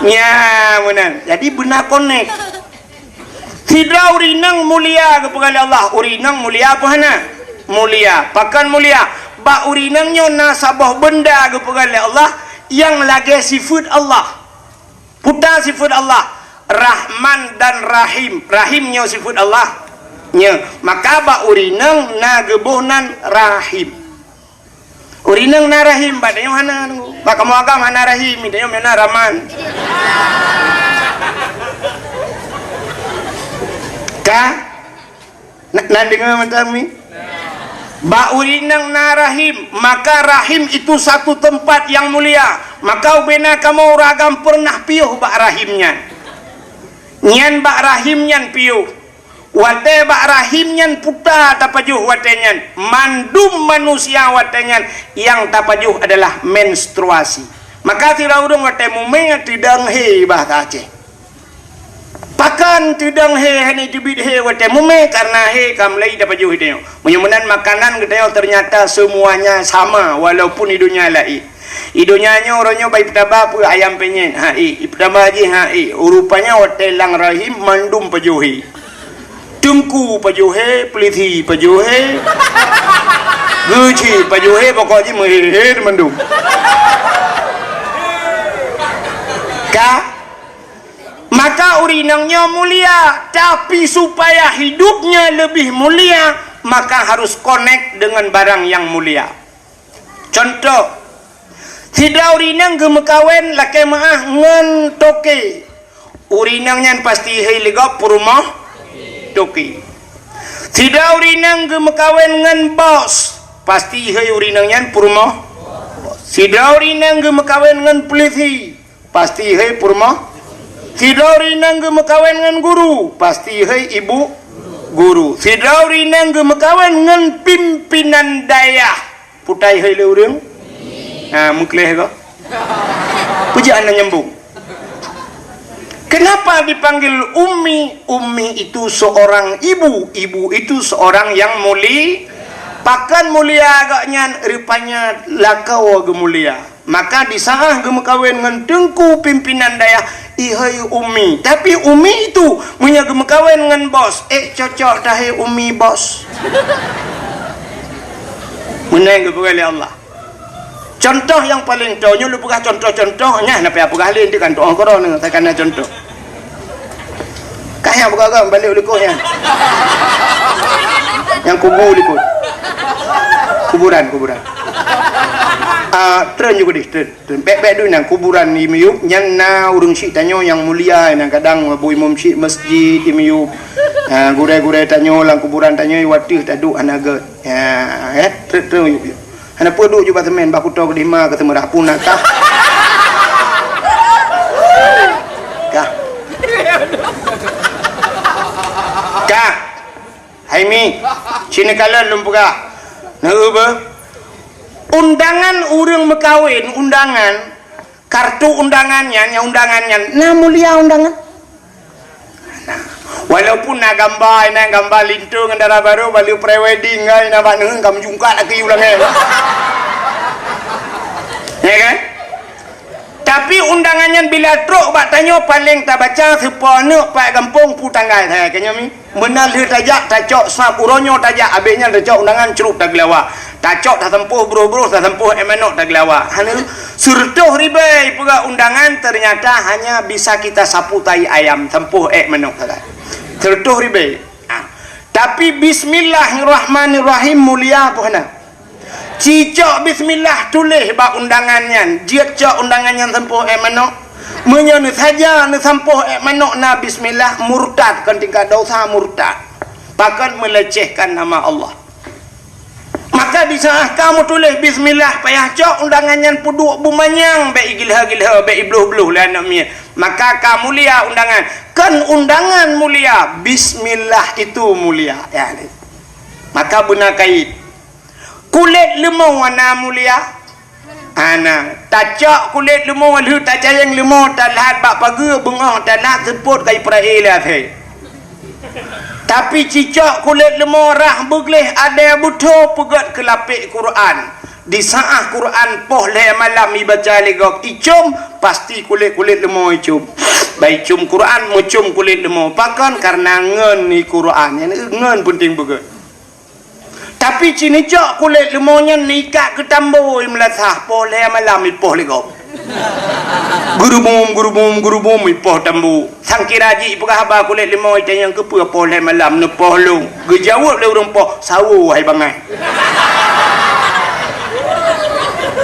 nya menan jadi benar connect tidak urinang mulia kepada Allah urinang mulia apa hana mulia pakan mulia bak urinangnya na sabah benda kepada Allah yang lagi sifat Allah putar sifat Allah Rahman dan Rahim Rahimnya sifat Allah nya maka bak urinang na gebuhnan Rahim urinang na Rahim badanya hana bak kamu agam hana Rahim midanya mana Rahman ka nak dengar macam ni ba urinang na Rahim maka Rahim itu satu tempat yang mulia maka ubena kamu ragam pernah piuh bak Rahimnya nyan bak Rahimnya piuh wate bak Rahimnya puta tapajuh watenyan mandum manusia watenyan yang tapajuh adalah menstruasi maka tidak urung wate mume tidak he bah Aceh pakan tidak he hani dibit he wate mume karena he kamlai tapajuh itu menyumenan makanan kita ternyata semuanya sama walaupun hidupnya lain hidupnya orangnya baik petaba pu ayam penyen petaba haji rupanya wate lang Rahim mandum pajuhi tungku pajuhe peliti pajuhe guci pajuhe pokoknya meher mandum ka maka urinangnya mulia tapi supaya hidupnya lebih mulia maka harus connect dengan barang yang mulia contoh tidak urinang gemekawen laki maah ngen toke urinangnya pasti heligop rumah toke tidak urinang gemekawen ngen bos pasti he urinangnya rumah tidak urinang gemekawen ngen peliti pasti he rumah tidak urinang gemekawen ngen guru pasti he ibu guru tidak urinang gemekawen ngen pimpinan daya putai he le urang mukleh kau pujaan nyambung kenapa dipanggil ummi ummi itu seorang ibu ibu itu seorang yang mulia pakan mulia agaknya rupanya lakau gemulia maka disah gemekawin dengan tengku pimpinan daya ihai ummi tapi ummi itu punya gemekawin dengan bos cocok dahi ummi bos menang kepada Allah contoh yang paling tahunya lu pegah contoh-contohnya napa apa kali itu kan doa korona takkan contoh kaya pegah balik ulikonya yang kubur ulikut kuburan tren juga deh tren bek dulu nang kuburan di miup yang na urung si tanyo yang mulia nang kadang bu imam si masjid di miup gure tanyo lang kuburan tanyo watih tadu anaga tren ana podo juga temen baku tau di ma ketemu rapuna kah Haimi sini kalian lumpuga neuba undangan urang mekawin undangan kartu undangannya nah mulia undangan nah Walaupun nak gambar lintung kendara baru balik pre-wedding nak nak kamu jungkat lagi ulang ya kan? Tapi undangannya bila truk bak tanya paling tak baca siapa nak pak kampung putanggai saya kanya mi menal tajak tacok sap uronyo tajak abisnya tacok undangan cerup tak gelawa tacok tak tempuh bro-bro tak tempuh emanok tak gelawa hanya surtuh ribai pula undangan ternyata hanya bisa kita sapu tai ayam tempuh manok saja surtuh ribai tapi bismillahirrahmanirrahim mulia apa hana cicok bismillah tulis bak undangannya dia cok undangannya tempuh manok menyanu saja ni sampuh manok na bismillah murtad kan tingkat dosa murtad bahkan melecehkan nama Allah maka di saat kamu tulis bismillah payah cok undangannya puduk bumanyang baik gilha-gilha baik bluh-bluh lah namanya maka kamu mulia undangan kan undangan mulia bismillah itu mulia ya maka benar kait kulit lemau warna mulia ana tacak kulit lemau lu tacayang lemau talat bak pagi bengah talat seput kai praila the tapi cicak kulit lemau rah begleh ada butuh pegat ke lapik Quran di saat Quran poh le malam ibaca legok icum pasti kulit-kulit lemau icum baik cum Quran mucum kulit lemau pakan karena ngen ni Quran yang ngen penting begat tapi cini cok kulit lemaunya nikah ke tambo melasah poh le malam ipoh legok guru bum ipoh tambo sang kiraji pegah haba kulit lemau itu yang ke poh le malam ne poh long gejawab le urang poh sawu hai bangai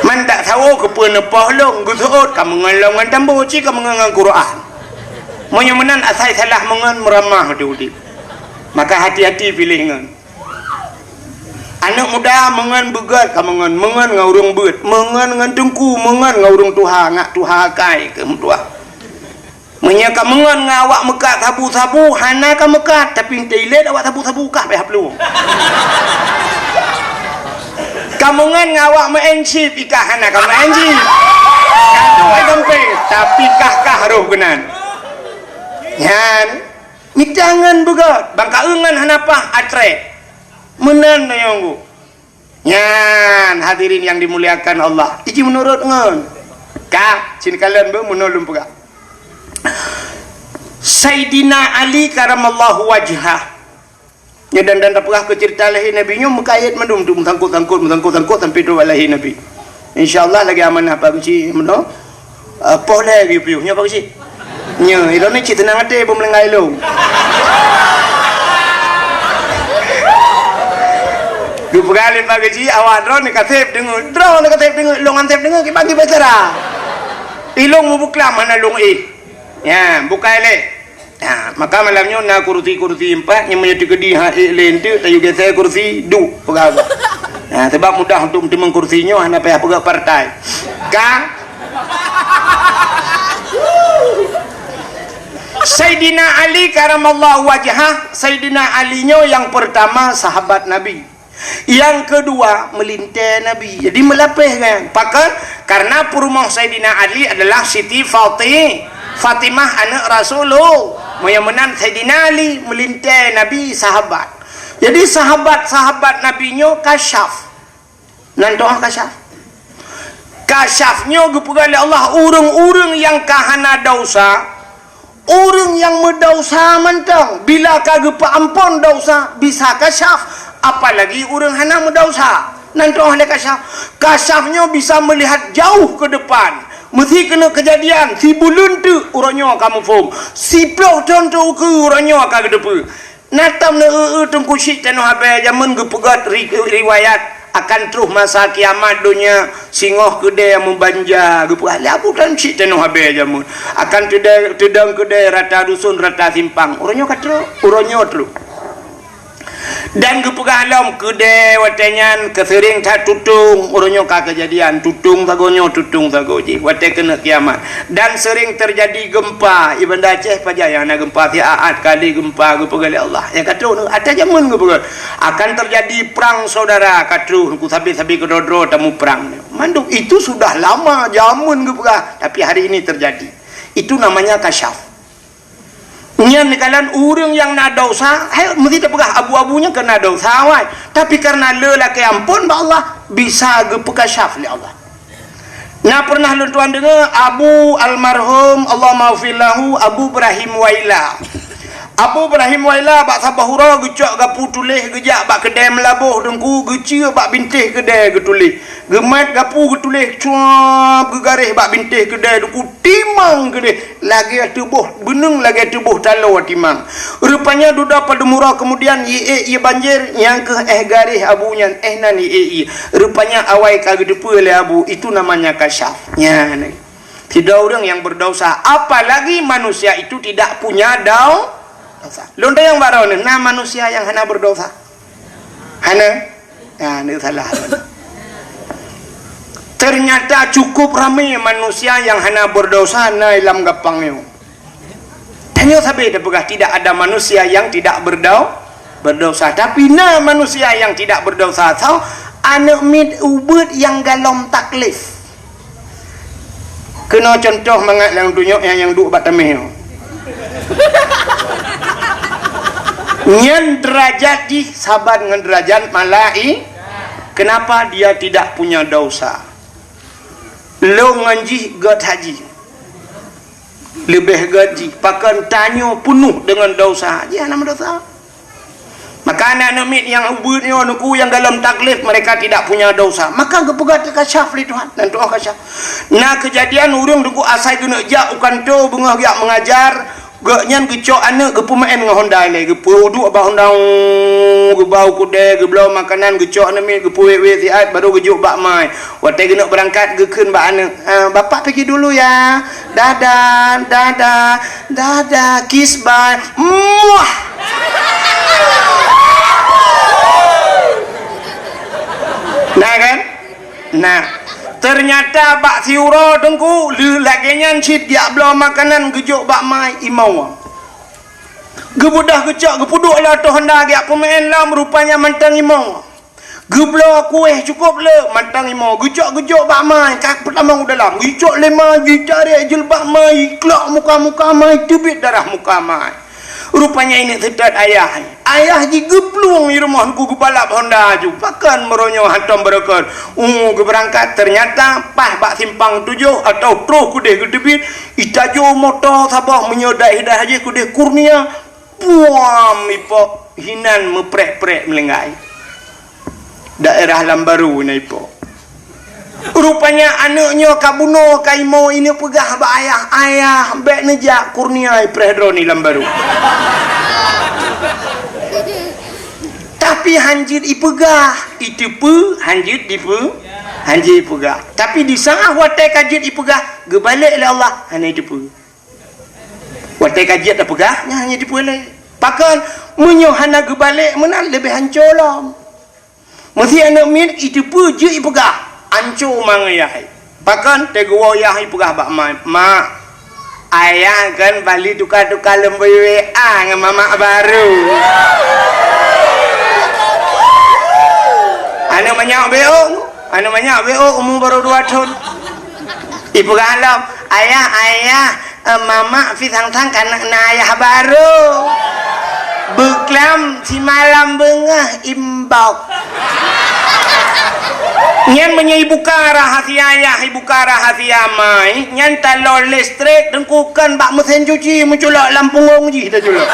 man tak sawu ke ne poh long gusuot kamu ngalong ngan tambo ci kamu ngan Quran monya menan asai salah mengan meramah diudip maka hati-hati pilih ngan anak muda mengan begat kamu mengan ngaurung beut mengan ngan tengku mengan ngaurung tuha ngak tuha kai ke mutua menyaka mengan ngawak mekat sabu-sabu hana ka mekat tapi teilet awak sabu-sabu kah peh haplu kamu ngan ngawak mencip ikah hana ka mencip kadu ai sampai tapi kah roh genan nyan mitangan begat bangka eungan hanapah atre menan nayonggu nyan hadirin yang dimuliakan Allah iki menurut ngon ka cin kalian be menolong pega Sayyidina Ali karamallahu wajhah nya dan pegah ke cerita lahi nabi nya mukayat mandum tu tangkut sampai tu lahi nabi insyaallah lagi amanah pak ci meno poh le piu nya pak ci nya ilo ni ci tenang ate bom lengai long du pegalin bagi ji awak drone ni katep dengar drone ni katep dengar long antep dengar ki bagi bicara ilong mu bukla mana long ya bukai le ya maka malamnya na kursi empat yang menyatu kedi ha lente tayu gese kursi du pegal ya sebab mudah untuk mentimang kursinya hana payah pegang partai kang Sayyidina Ali karamallahu wajhah Sayyidina Ali nya yang pertama sahabat Nabi yang kedua melintai Nabi jadi melapih kan pakai karena purumah Sayyidina Ali adalah Siti Fatimah anak Rasulullah yang menan Sayyidina Ali melintai Nabi sahabat jadi sahabat-sahabat Nabi nya kasyaf nan doa kasyafnya gepegali Allah urang-urang yang kahana dosa orang yang mendausa mentang bila kagak ampun dosa bisa kasyaf apalagi orang hana mendausa nanti oleh kasyafnya bisa melihat jauh ke depan mesti kena kejadian si bulun tu urangnya kamu faham si plok contoh ke urangnya ke depan natam tengku syik tanu habis zaman gepegat riwayat akan terus masa kiamat dunia singoh kedai yang membanja gepegat aku kan syik tanu habis zaman akan tedang kedai rata dusun rata simpang urangnya kata urangnya terus dan kepegah alam kedai watanyan kesering tak tutung urunyo ka kejadian tutung sagonyo tutung sagoji watai kena kiamat dan sering terjadi gempa ibanda Aceh pajaya na gempa tiaat kali gempa gepegah Allah yang kata ada zaman gepegah akan terjadi perang saudara katru ku sabi-sabi kedodro tamu perang manduk itu sudah lama zaman gepegah tapi hari ini terjadi itu namanya kasyaf nyan kalan urang yang nak dosa mesti tak pegah abu-abunya kena dosa wai, tapi karena lelaki ampun ba Allah bisa gepekasyaf li Allah. Nah pernah lu tuan dengar Abu almarhum Allah maafillahu Abu Ibrahim Waila. Abu Ibrahim Waila bak sabahura gecak gapu tulis gejak bak kedai melabuh dengku gecia bak bintih kedai getulis. Gemat gapu getulis cuap gegaris bak bintih kedai dengku timang kedai lagi tubuh benung lagi tubuh talau timang. Rupanya duda pada murah kemudian ye banjir yang ke garis abunya nan ye. Rupanya awai kagak depu oleh abu itu namanya kasyaf. Ya ni. Tidak orang yang berdosa apalagi manusia itu tidak punya dosa. Lonta yang baru ni, nah manusia yang hana berdosa, hana, ya ni salah. Ternyata cukup ramai manusia yang hana berdosa, na ilam gapangnya. Tanya sabi dapegah tidak ada manusia yang tidak berdosa, tapi na manusia yang tidak berdosa, tahu anak mid ubud yang galom taklif. Kena contoh mangat yang tunjuk yang duk batamih. Nyan derajat di sabar dengan derajat malai. Kenapa dia tidak punya dosa? Lo ngaji gat haji lebih gaji pakan tanyo penuh dengan dosa dia nama dosa. Maka anak-anak yang ubud ni anuku yang dalam taklif mereka tidak punya dosa, maka gepegat kasyaf li Tuhan dan Tuhan kasyaf. Nah kejadian urang duku asai guna jak ukan tu bengah jak mengajar gaknyan gecok anak gepu main dengan Honda le gepu duk ba Honda gebau kude geblau makanan gecok nami gepu we siat baru gejuk bak mai watai kena berangkat gekeun ba anak bapak pergi dulu ya dadah kiss bye muah. Nah kan nah ternyata bak siura dengku lagi nyancit dia belah makanan gejuk bak mai imau gebudah gecak gepuduk lah tu hendak dia pemain lah rupanya mantang imau geblah kuih cukup le mantang imau gecak bak mai kak pertama dalam gecak lema gitarik jel bak mai klak muka mai tubit darah muka mai. Rupanya ini sedat ayah digeblung di rumah ku balap Honda ju pakan meronyo hantam bereket berangkat ternyata pas bak simpang 7 atau terus kudeh gedebit itajo motor sabah menyodai dah aja kudeh kurnia puam ipo hinan meprek-prek melenggai daerah Lambaru na ipo. Rupanya anaknya kabuno kaimo ini pegah ba ayah bek nejak kurnia prehdroni Lambaru. Tapi hanjit ipegah itu pu hanjit pegah. Tapi di saat watai kajit ipegah gebalik oleh Allah hanya itu pu. Watai kajit dah pegah hanya itu pu le. Pakan munyo hana gebalik menal lebih hancur lah. Mesti anak min itu pu je ipegah. Ancur mang ayah pakan teguwa ayah ipegah bak mak ayah kan balik tukar-tukar lembu WA dengan mama baru anu banyak BO umur baru 2 tahun ipegah alam ayah mama pisang-tang kan ayah baru beklam si malam bengah imbau nyan menyibuka rahasia ayah ibuka rahasia mai nyan talon listrik dengkukan bak mesin cuci menculak lampung ji kita culak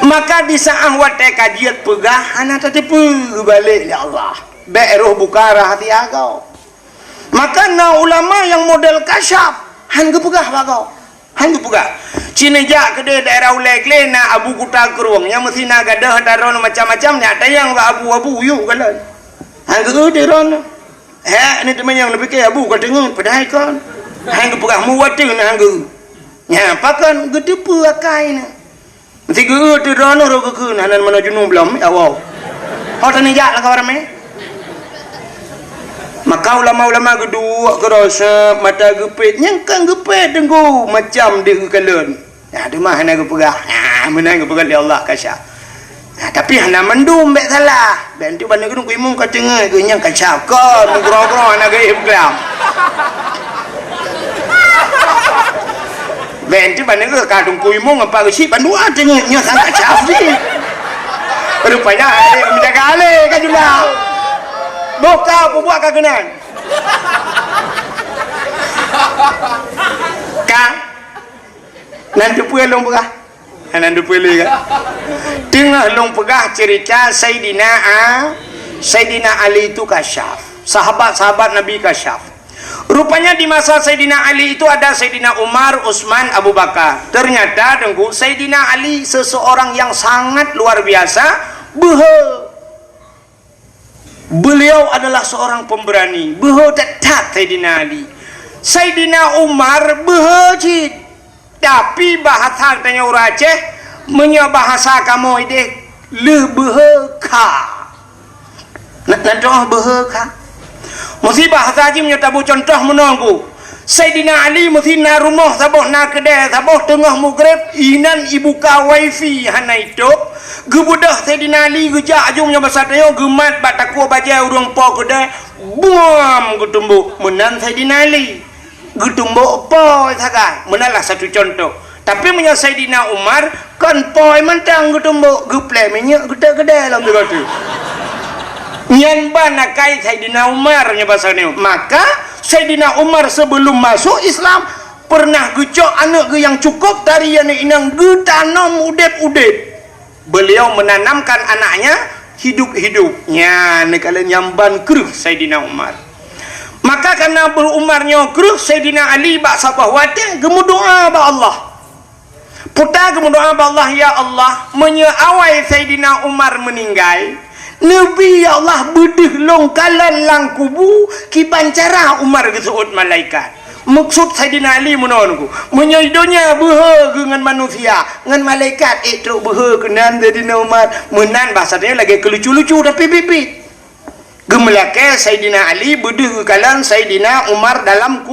maka di saat watai kajiat pegah anak tetipu balik ya Allah be'ruh buka rahasia kau maka na ulama yang model kasyaf han gepegah kau han gepegah Cinejak kedai daerah ulek-lek na abu kuta keruang yang mesti nak gadah daron macam-macam ni ada yang abu-abu yuk kalan hang ke daron ni teman yang lebih ke abu kau dengar padahal kan hang ke pegah muwatir na hang ke nya pakan gede pu akai na mesti ke daron ro ke nan mana junum belum awau hot ni jak lah kawan maka ulama-ulama kedua kerasa mata gepit nyangkang gepit dengku macam dia kekalan ya dia mah hana gepegah menang gepegah dia Allah kasya tapi hana mendum bek salah ben tu bandar gedung kuimung ka tengah ke nyang kasya kon gro-gro hana gaib kelam benti banding ke kadung kuimu ngapa si pandua tengahnya sangat cafi rupanya menjaga ale kan juga buka buat kagenan ka nanti punya long pegah nanti punya kan tengah long pegah cerita Sayyidina Ali itu kasyaf, sahabat-sahabat Nabi kasyaf. Rupanya di masa Sayyidina Ali itu ada Sayyidina Umar, Utsman, Abu Bakar. Ternyata dengku Sayyidina Ali seseorang yang sangat luar biasa. Beliau adalah seorang pemberani. Tetap Sayyidina Ali. Sayyidina Umar behejit. Tapi bahasa tanya orang Aceh, bahasa kamu ini lebih nak berkah mesti bahasa haji menyatabu contoh menunggu Sayyidina Ali mesti na rumah saboh na kedai saboh tengah maghrib inan ibu ka wifi hana itu gebudah Sayyidina Ali gejak ajungnya bahasa tayo gemat bataku baja urang po kedai buam getumbuk menan Sayyidina Ali getumbuk po saga menalah satu contoh. Tapi menyang Sayyidina Umar kan poi mentang getumbuk geple minyak gede-gede dalam tu nyanban nakai Sayyidina Umar nya bahasa ni. Maka Sayyidina Umar sebelum masuk Islam pernah gecok anak ge yang cukup tarian inang ge tanam udep-udep. Beliau menanamkan anaknya hidup-hidupnya nekala nyamban keruh Sayyidina Umar. Maka karena berumarnya keruh Sayyidina Ali bak sabah wate gemu doa ba Allah. Putar gemu doa ba Allah, ya Allah menyeawai Sayyidina Umar meninggal. Nabi ya Allah bedih longkalan lang kubu ki pancara Umar gesuut malaikat. Maksud Sayyidina Ali menonku menyaidonya behe dengan manusia dengan malaikat itu behe kenan Sayyidina Umar menan bahasanya lagi kelucu-lucu tapi pipit gemelake Sayyidina Ali bedih kalan Sayyidina Umar dalam